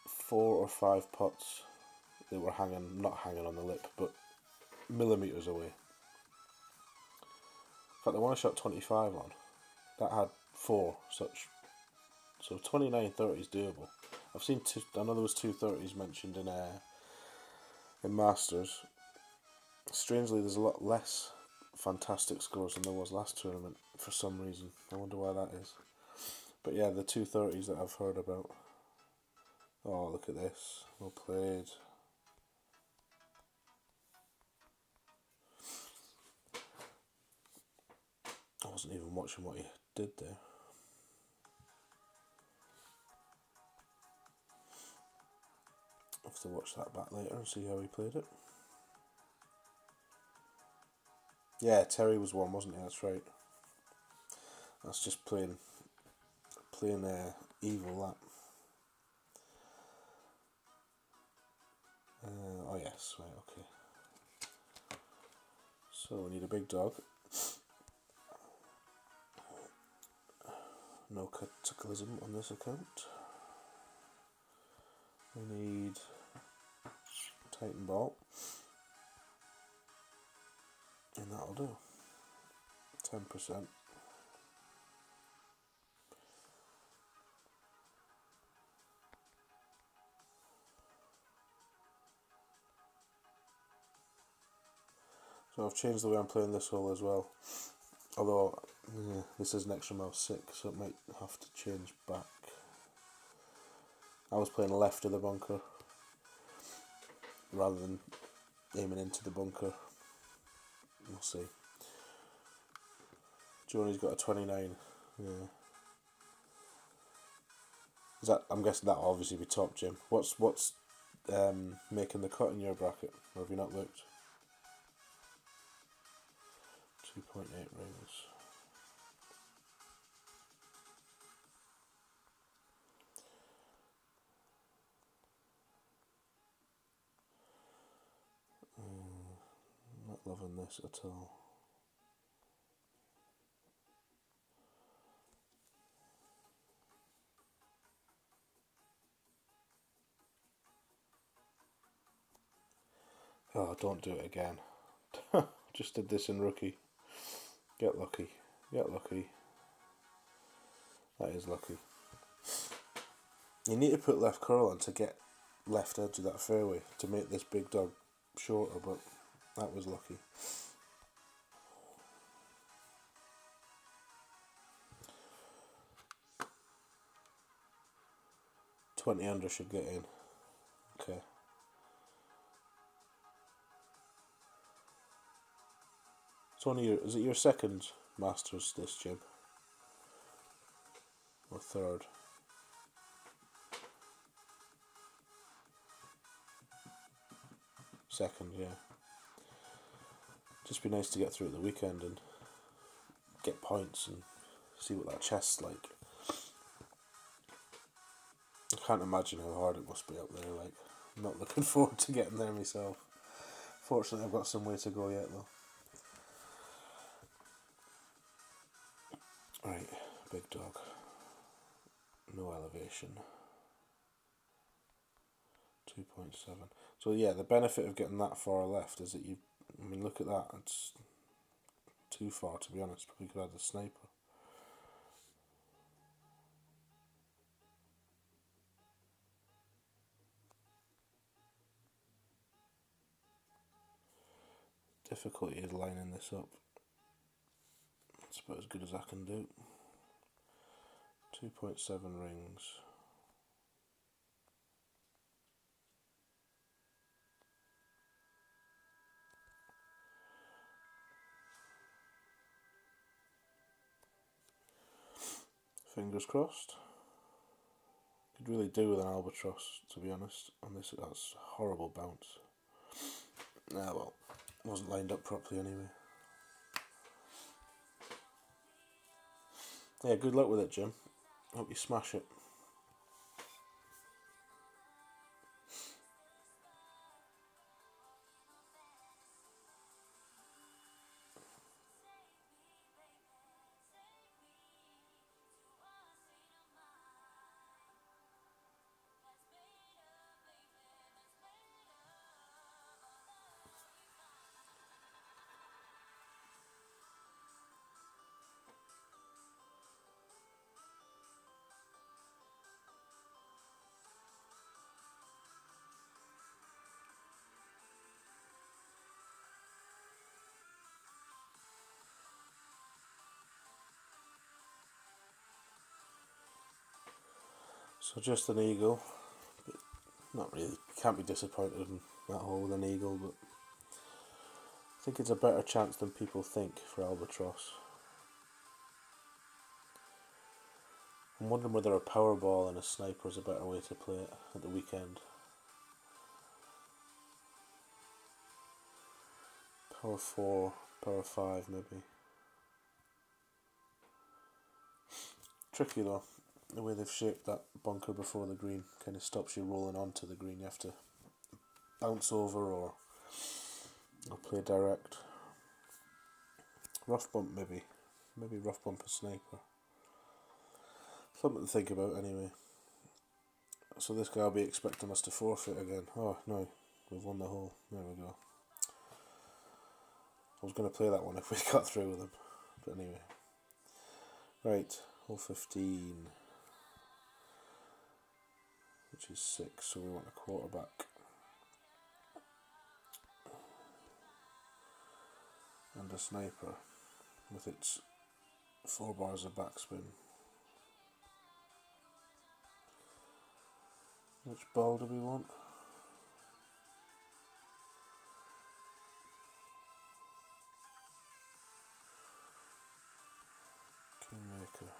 4 or 5 putts that were not hanging on the lip, but millimetres away. In fact, the one I shot 25 on, that had 4 such. So 29-30 is doable. I've seen I know there was 230s mentioned in Masters. Strangely, there's a lot less fantastic scores than there was last tournament for some reason. I wonder why that is. But yeah, the 230s that I've heard about. Oh, look at this. Well played. I wasn't even watching what he did there. I'll have to watch that back later and see how he played it. Yeah, Terry was one, wasn't he? That's right. That's just playing evil, that. Oh yes, right, okay. So we need a big dog. No cataclysm on this account. We need Titan ball. And that'll do. 10%. So I've changed the way I'm playing this hole as well. Although this is an extra mile 6, so it might have to change back. I was playing left of the bunker rather than aiming into the bunker. We'll see. Johnny's got a 29. Yeah. Is that? I'm guessing that'll obviously be top, Jim. What's making the cut in your bracket? Or have you not looked? 2.8 rings. Not loving this at all. Oh, don't do it again. Just did this in rookie. Get lucky. Get lucky. That is lucky. You need to put left curl on to get left edge of that fairway to make this big dog shorter, but that was lucky. 20 under should get in. Okay. It's only your, is it your second Masters this, Jim? Or third? Second, yeah. Just be nice to get through the weekend and get points and see what that chest's like. I can't imagine how hard it must be up there. Like, I'm not looking forward to getting there myself. Fortunately, I've got some way to go yet, though. Right, big dog. No elevation. 2.7. So yeah, the benefit of getting that far left is that you, I mean, look at that. It's too far, to be honest. Probably could have the sniper. Difficulty is lining this up. That's about as good as I can do. 2.7 rings. Fingers crossed. Could really do with an albatross, to be honest. On this, that's a horrible bounce. Ah, well, wasn't lined up properly anyway. Yeah, good luck with it, Jim. Hope you smash it. So just an eagle. But not really. Can't be disappointed in that hole with an eagle, but I think it's a better chance than people think for albatross. I'm wondering whether a power ball and a sniper is a better way to play it at the weekend. Power 4, power 5 maybe. Tricky though, the way they've shaped that bunker before the green kind of stops you rolling onto the green. You have to bounce over or play direct. Rough bump maybe. Maybe rough bump a sniper. Something to think about anyway. So this guy will be expecting us to forfeit again. Oh no, we've won the hole. There we go. I was going to play that one if we got through with him. But anyway. Right, hole 15. Which is 6, so we want a quarterback. And a sniper with its 4 bars of backspin. Which ball do we want? Shoemaker.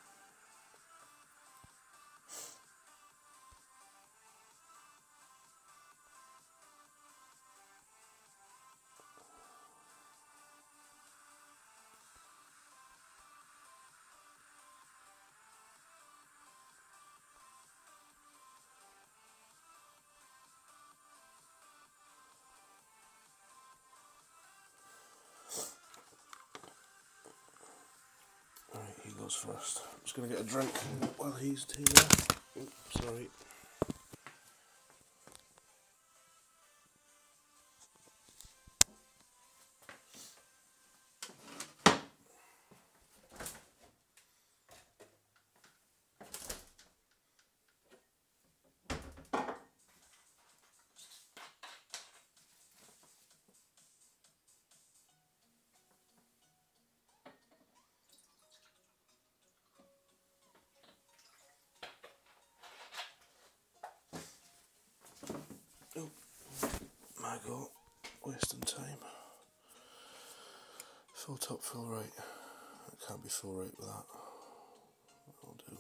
Alright, he goes first. I'm just going to get a drink while he's here. Oops, sorry. Oh, my God, wasting time. Full top, full right. It can't be full right with that. That'll do.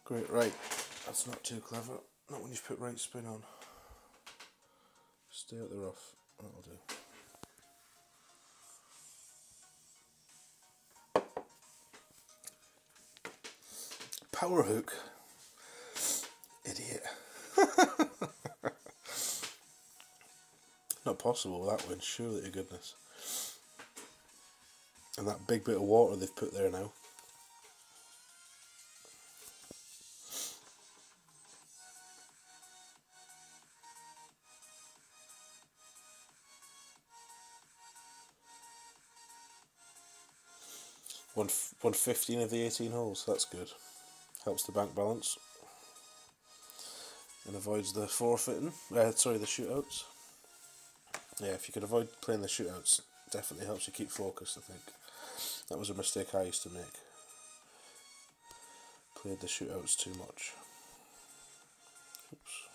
Great, right. That's not too clever. Not when you've put right spin on. Stay out the rough. That'll do. Power hook. Idiot. Not possible with that wind, surely to goodness. And that big bit of water they've put there now. One 115 of the 18 holes, that's good. Helps the bank balance. And avoids the forfeiting. The shootouts. Yeah, if you could avoid playing the shootouts, definitely helps you keep focused, I think. That was a mistake I used to make. Played the shootouts too much. Oops.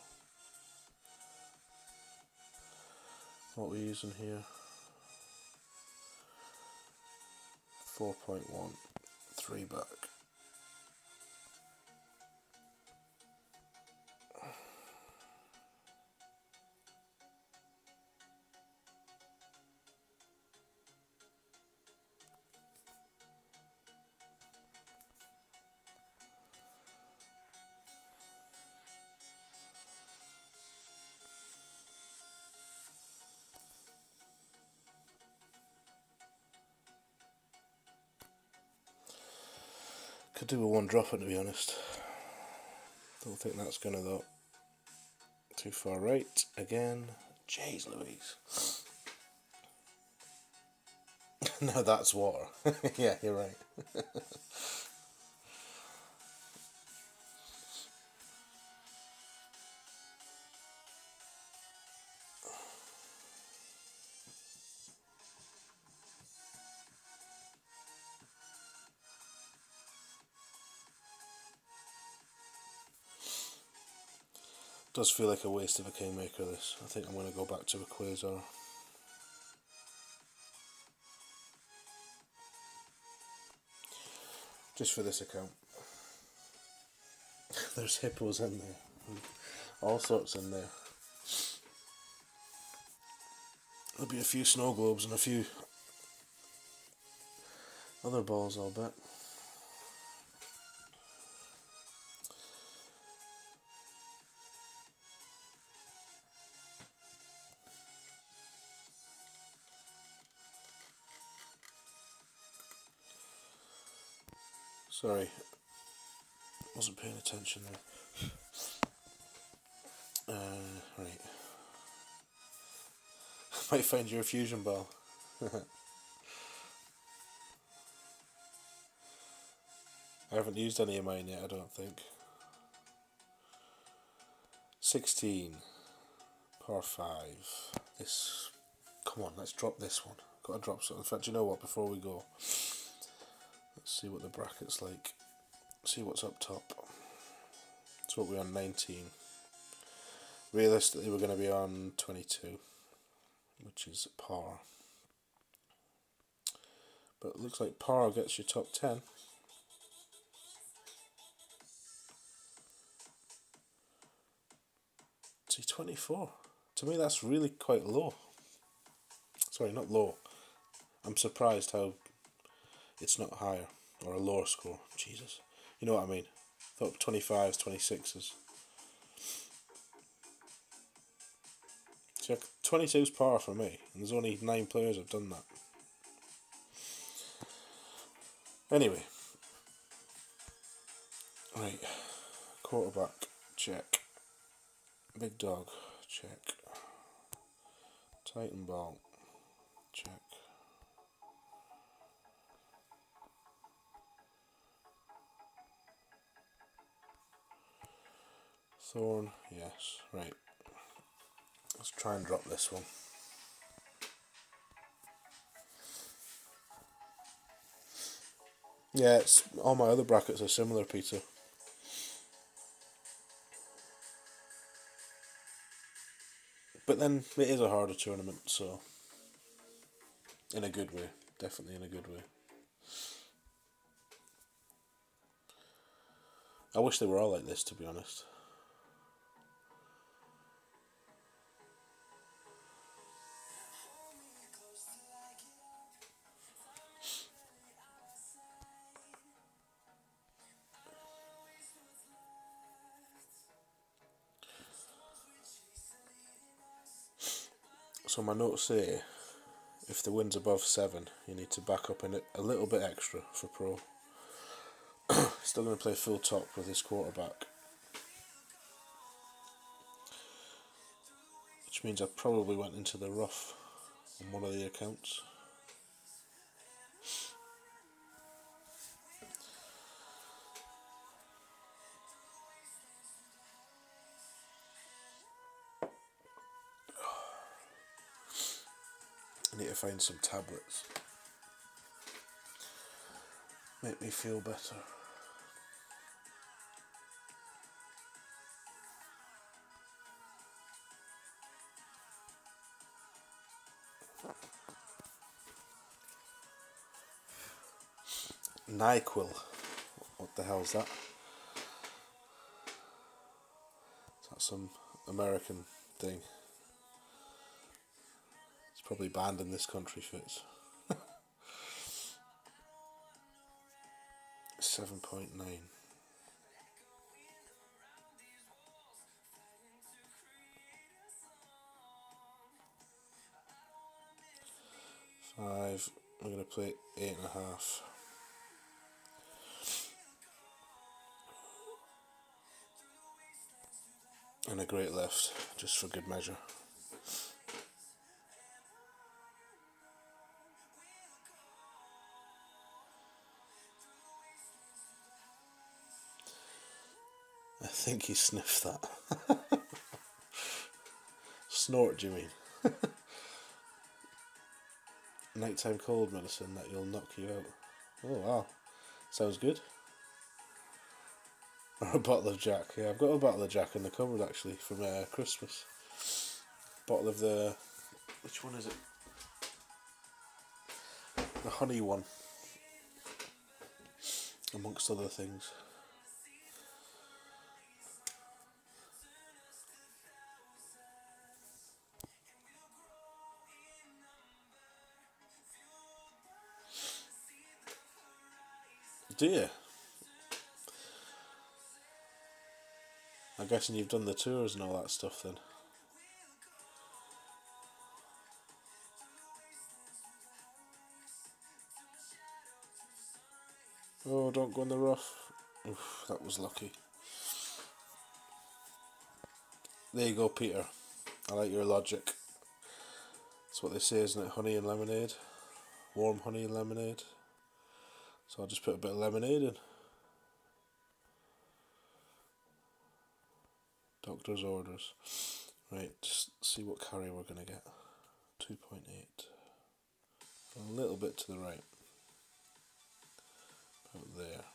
What are we using here? 4.1, 3 back. Could do a one dropper, to be honest. Don't think that's gonna though. Too far right again. Jeez Louise. No, that's water. Yeah, you're right. Does feel like a waste of a Kingmaker, this. I think I'm going to go back to a Quasar. Just for this account. There's hippos in there. All sorts in there. There'll be a few snow globes and a few other balls, I'll bet. Sorry, wasn't paying attention there. Right. Might find your fusion ball. I haven't used any of mine yet, I don't think. 16. Par 5. This. Come on, let's drop this one. Got to drop something. In fact, you know what? Before we go, let's see what the bracket's like. See what's up top. So what we're on 19. Realistically, we're going to be on 22, which is par. But it looks like par gets you top 10. See, 24. To me, that's really quite low. Sorry, not low. I'm surprised how it's not higher, or a lower score. Jesus. You know what I mean? I thought 25s, 26s. See, 22's par for me, and there's only 9 players have done that. Anyway. Right. Quarterback, check. Big dog, check. Titan ball, check. Thorn, yes. Right. Let's try and drop this one. Yeah, it's all my other brackets are similar, Peter. But then it is a harder tournament, so in a good way, definitely in a good way. I wish they were all like this, to be honest. So my notes say, if the wind's above 7, you need to back up in it a little bit extra for pro. Still going to play full top with his quarterback. Which means I probably went into the rough on one of the accounts. I need to find some tablets. Make me feel better. NyQuil. What the hell's that? Is that some American thing? It's probably banned in this country, Fitz. 7.9. Five. I'm going to play 8.5. And a great left, just for good measure. I think he sniffed that. Snort, do you mean? Nighttime cold medicine that you'll knock you out. Oh wow, sounds good. Or a bottle of Jack. Yeah, I've got a bottle of Jack in the cupboard actually from Christmas. Bottle of the... which one is it? The honey one. Amongst other things. Do you? I'm guessing you've done the tours and all that stuff then. Oh, don't go in the rough. Oof, that was lucky. There you go, Peter. I like your logic. That's what they say, isn't it? Honey and lemonade. Warm honey and lemonade. So I'll just put a bit of lemonade in. Doctor's orders. Right, just see what carry we're going to get. 2.8. A little bit to the right. About there.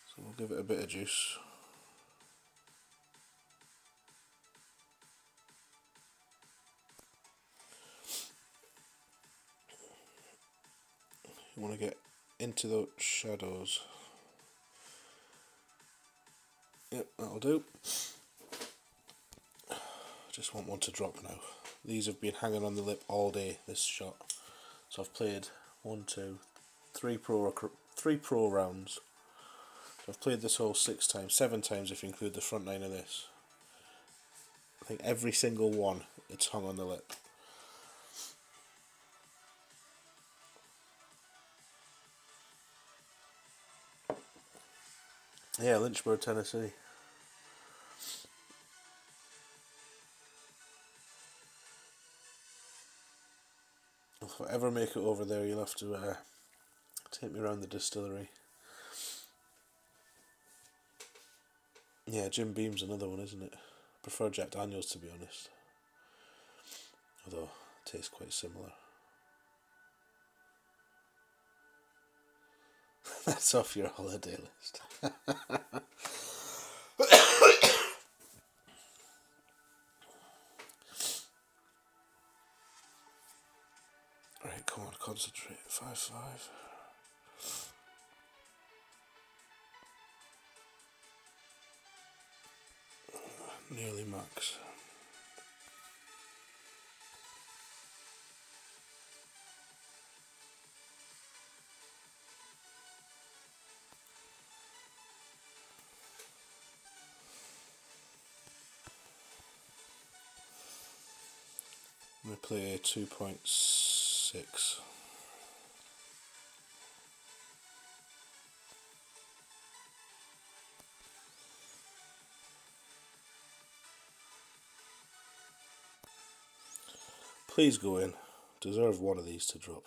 So we'll give it a bit of juice. You want to get into those shadows. Yep, that'll do. Just want one to drop now. These have been hanging on the lip all day, this shot. So I've played 3 pro rounds. So I've played this hole 6 times, 7 times if you include the front 9 of this. I think every single one it's hung on the lip. Yeah, Lynchburg, Tennessee. If I ever make it over there, you'll have to take me around the distillery. Yeah, Jim Beam's another one, isn't it? I prefer Jack Daniels, to be honest. Although, it tastes quite similar. That's off your holiday list. Right, come on, concentrate. 5-5. Nearly max. I'm going to play a 2.6. Please go in. Deserve one of these to drop.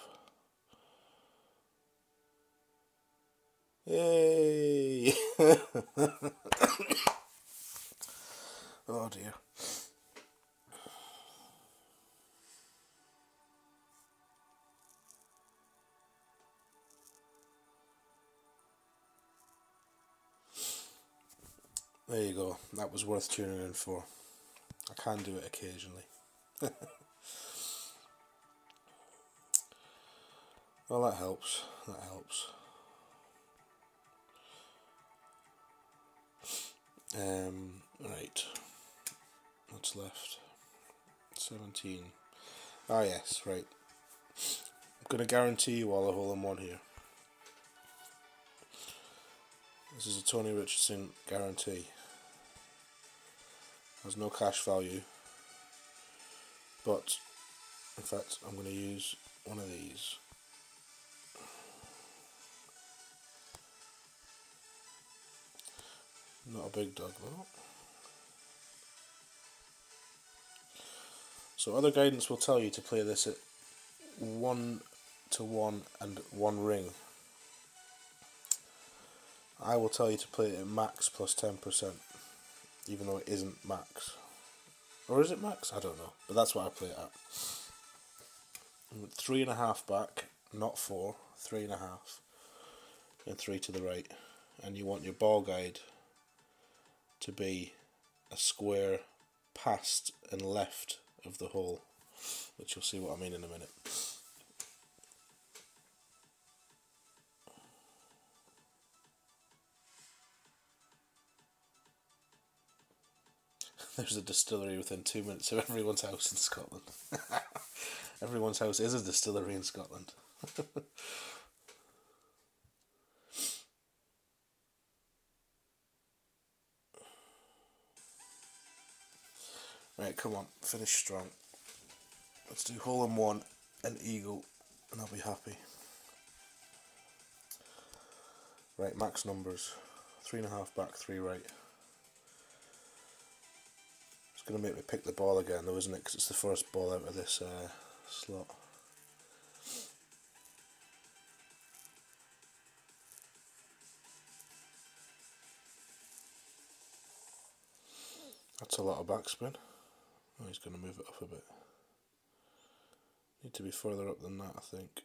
Yay! Oh dear. There you go. That was worth tuning in for. I can do it occasionally. Well, that helps. That helps. Right. What's left? 17. Ah, yes, right. I'm going to guarantee you all a hole in one here. This is a Tony Richardson guarantee. There's no cash value. But, in fact, I'm going to use one of these. Not a big dog though. So other guidance will tell you to play this at 1 to 1 and 1 ring. I will tell you to play it at max plus 10%, even though it isn't max. Or is it max? I don't know, but that's what I play it at. 3.5 back, not 4, 3.5, and 3 to the right. And you want your ball guide to be a square past and left of the hole, which you'll see what I mean in a minute. There's a distillery within 2 minutes of everyone's house in Scotland. Everyone's house is a distillery in Scotland. Right, come on, finish strong. Let's do hole in one and eagle, and I'll be happy. Right, max numbers. 3.5 back, 3 right. It's going to make me pick the ball again though, isn't it? Because it's the first ball out of this slot. That's a lot of backspin. Oh, he's going to move it up a bit. Need to be further up than that, I think.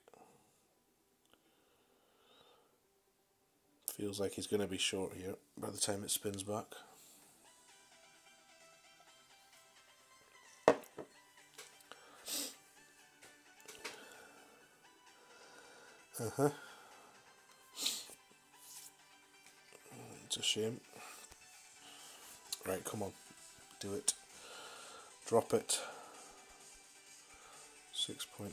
Feels like he's going to be short here by the time it spins back. It's a shame. Right, come on. Do it. Drop it. 6.8.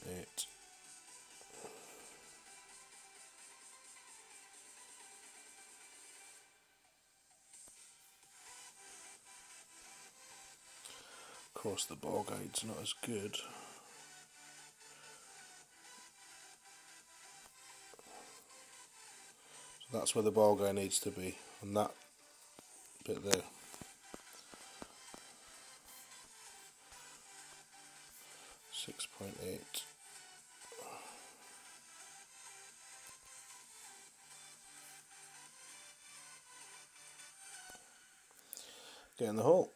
Of course the ball guide's not as good. So that's where the ball guide needs to be, on that bit there. 6.8. Get in the hole.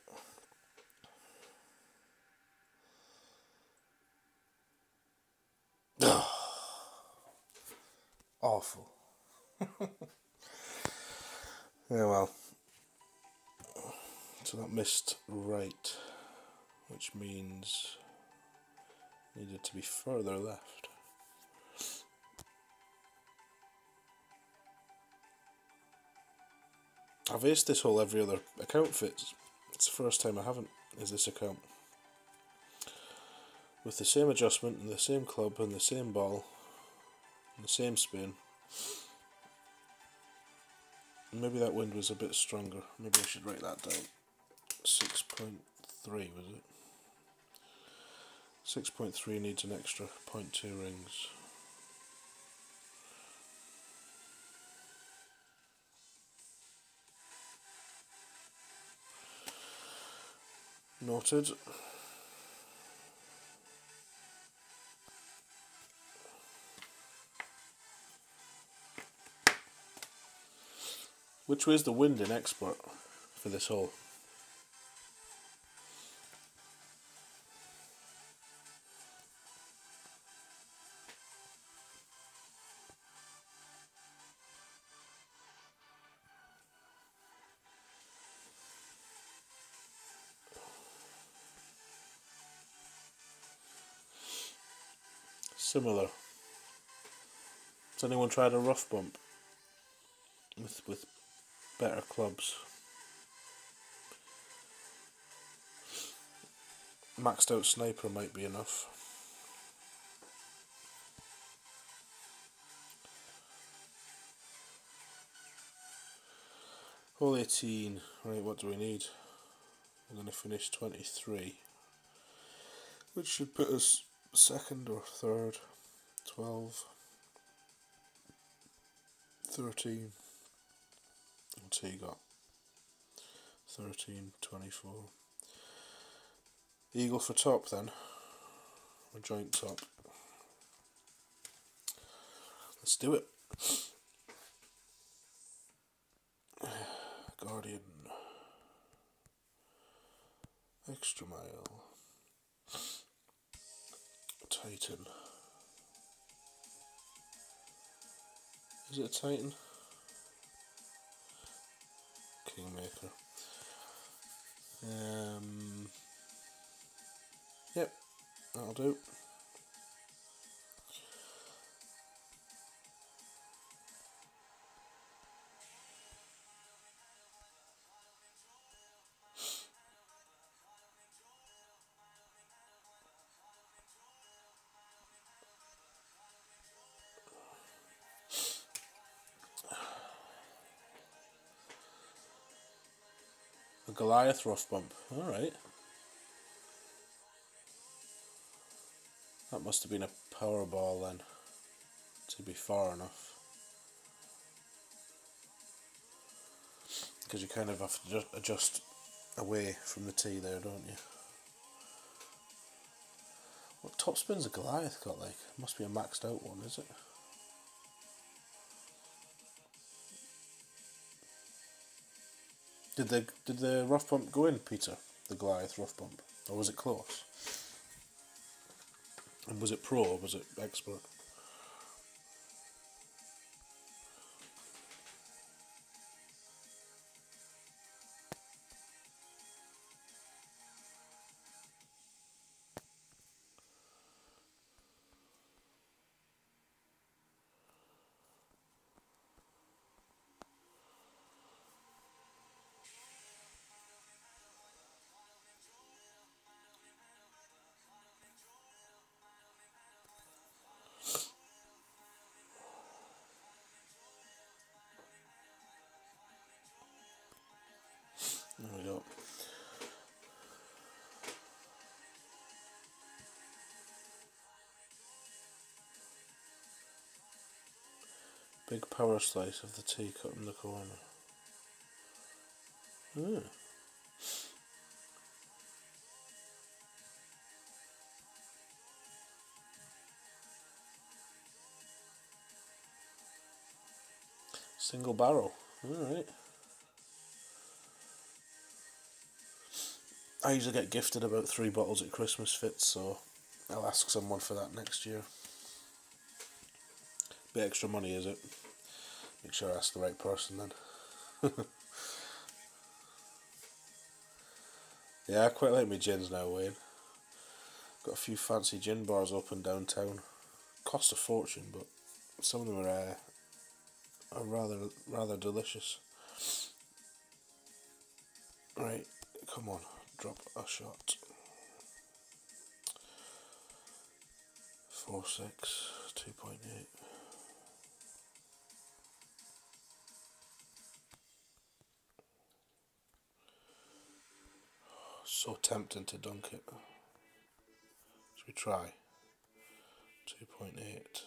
Awful. Yeah, well. So that missed right, which means needed to be further left. I've aced this hole every other account fits. It's the first time I haven't, is this account. With the same adjustment and the same club and the same ball and the same spin. Maybe that wind was a bit stronger. Maybe I should write that down. 6.3 was it? 6.3 needs an extra 0.2 rings. Noted. Which way is the wind in expert for this hole? Similar. Has anyone tried a rough bump with better clubs? Maxed out sniper might be enough. Hole 18. Right, what do we need? We're going to finish 23, which should put us second or third. 12, 13. What's he got? 13, 24. Eagle for top then, or joint top. Let's do it. Guardian. Extra mile. Titan. Is it a Titan? Kingmaker. Yep, that'll do. A Goliath rough bump. Alright. That must have been a power ball then, to be far enough. Because you kind of have to adjust away from the tee there, don't you? What top spin's a Goliath got like? It must be a maxed out one, is it? Did the rough bump go in, Peter? the Goliath rough bump? Or was it close? And was it pro or was it expert? There we go. Big power slice of the tea cut in the corner. Hmm. Single barrel. Alright. I usually get gifted about 3 bottles at Christmas fits, so I'll ask someone for that next year. Bit extra money, is it? Make sure I ask the right person then. Yeah, I quite like my gins now, Wayne. Got a few fancy gin bars open downtown. Cost a fortune, but some of them are rather delicious. Right, come on, drop a shot. 4.6, 2.8. So tempting to dunk it. Should we try? 2.8.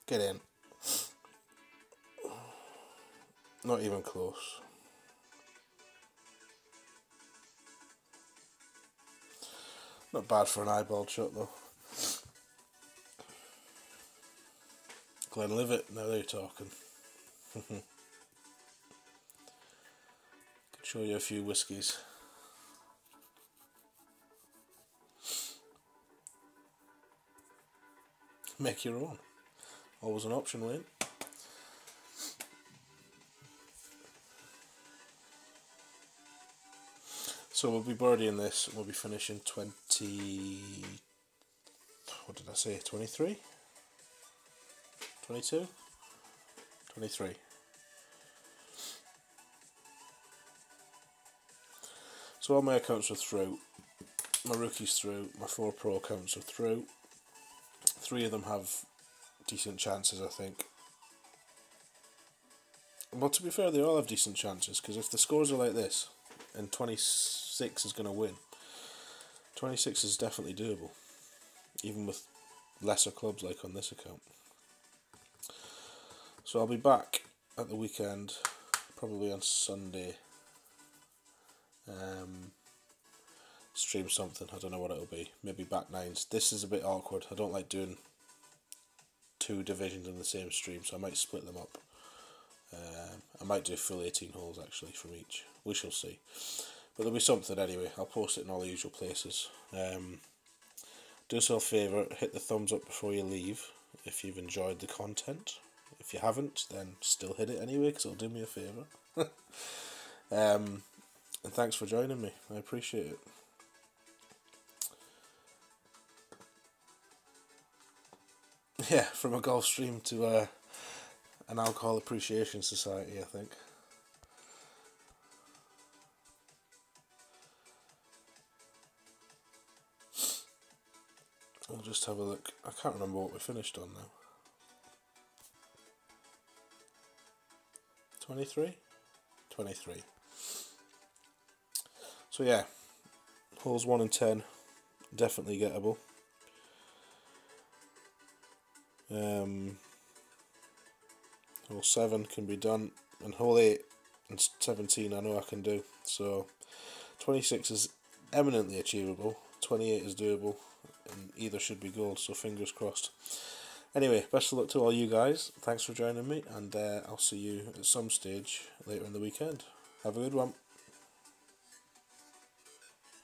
Get in. Not even close. Not bad for an eyeball shot though. Glenlivet, now they're talking. Could show you a few whiskies. Make your own. Always an option, Wayne. So we'll be birdieing this and we'll be finishing 20... What did I say? 23? 22? 23. So all my accounts are through. My rookies through. My 4 pro accounts are through. 3 of them have decent chances, I think. Well, to be fair, they all have decent chances, because if the scores are like this, and 26 is going to win, 26 is definitely doable, even with lesser clubs like on this account. So I'll be back at the weekend, probably on Sunday. Stream something, I don't know what it'll be, maybe back nines. This is a bit awkward, I don't like doing 2 divisions in the same stream, so I might split them up. I might do full 18 holes actually from each, we shall see. But there'll be something anyway, I'll post it in all the usual places. Do yourself a favour, hit the thumbs up before you leave if you've enjoyed the content. If you haven't, then still hit it anyway, because it'll do me a favour. And thanks for joining me, I appreciate it. Yeah, from a golf stream to an alcohol appreciation society, I think. We'll just have a look. I can't remember what we finished on now. 23? 23. So yeah, holes 1 and 10, definitely gettable. Hole 7 can be done, and hole 8 and 17 I know I can do. So 26 is eminently achievable, 28 is doable, and either should be gold, so fingers crossed. Anyway, best of luck to all you guys. Thanks for joining me, and I'll see you at some stage later in the weekend. Have a good one.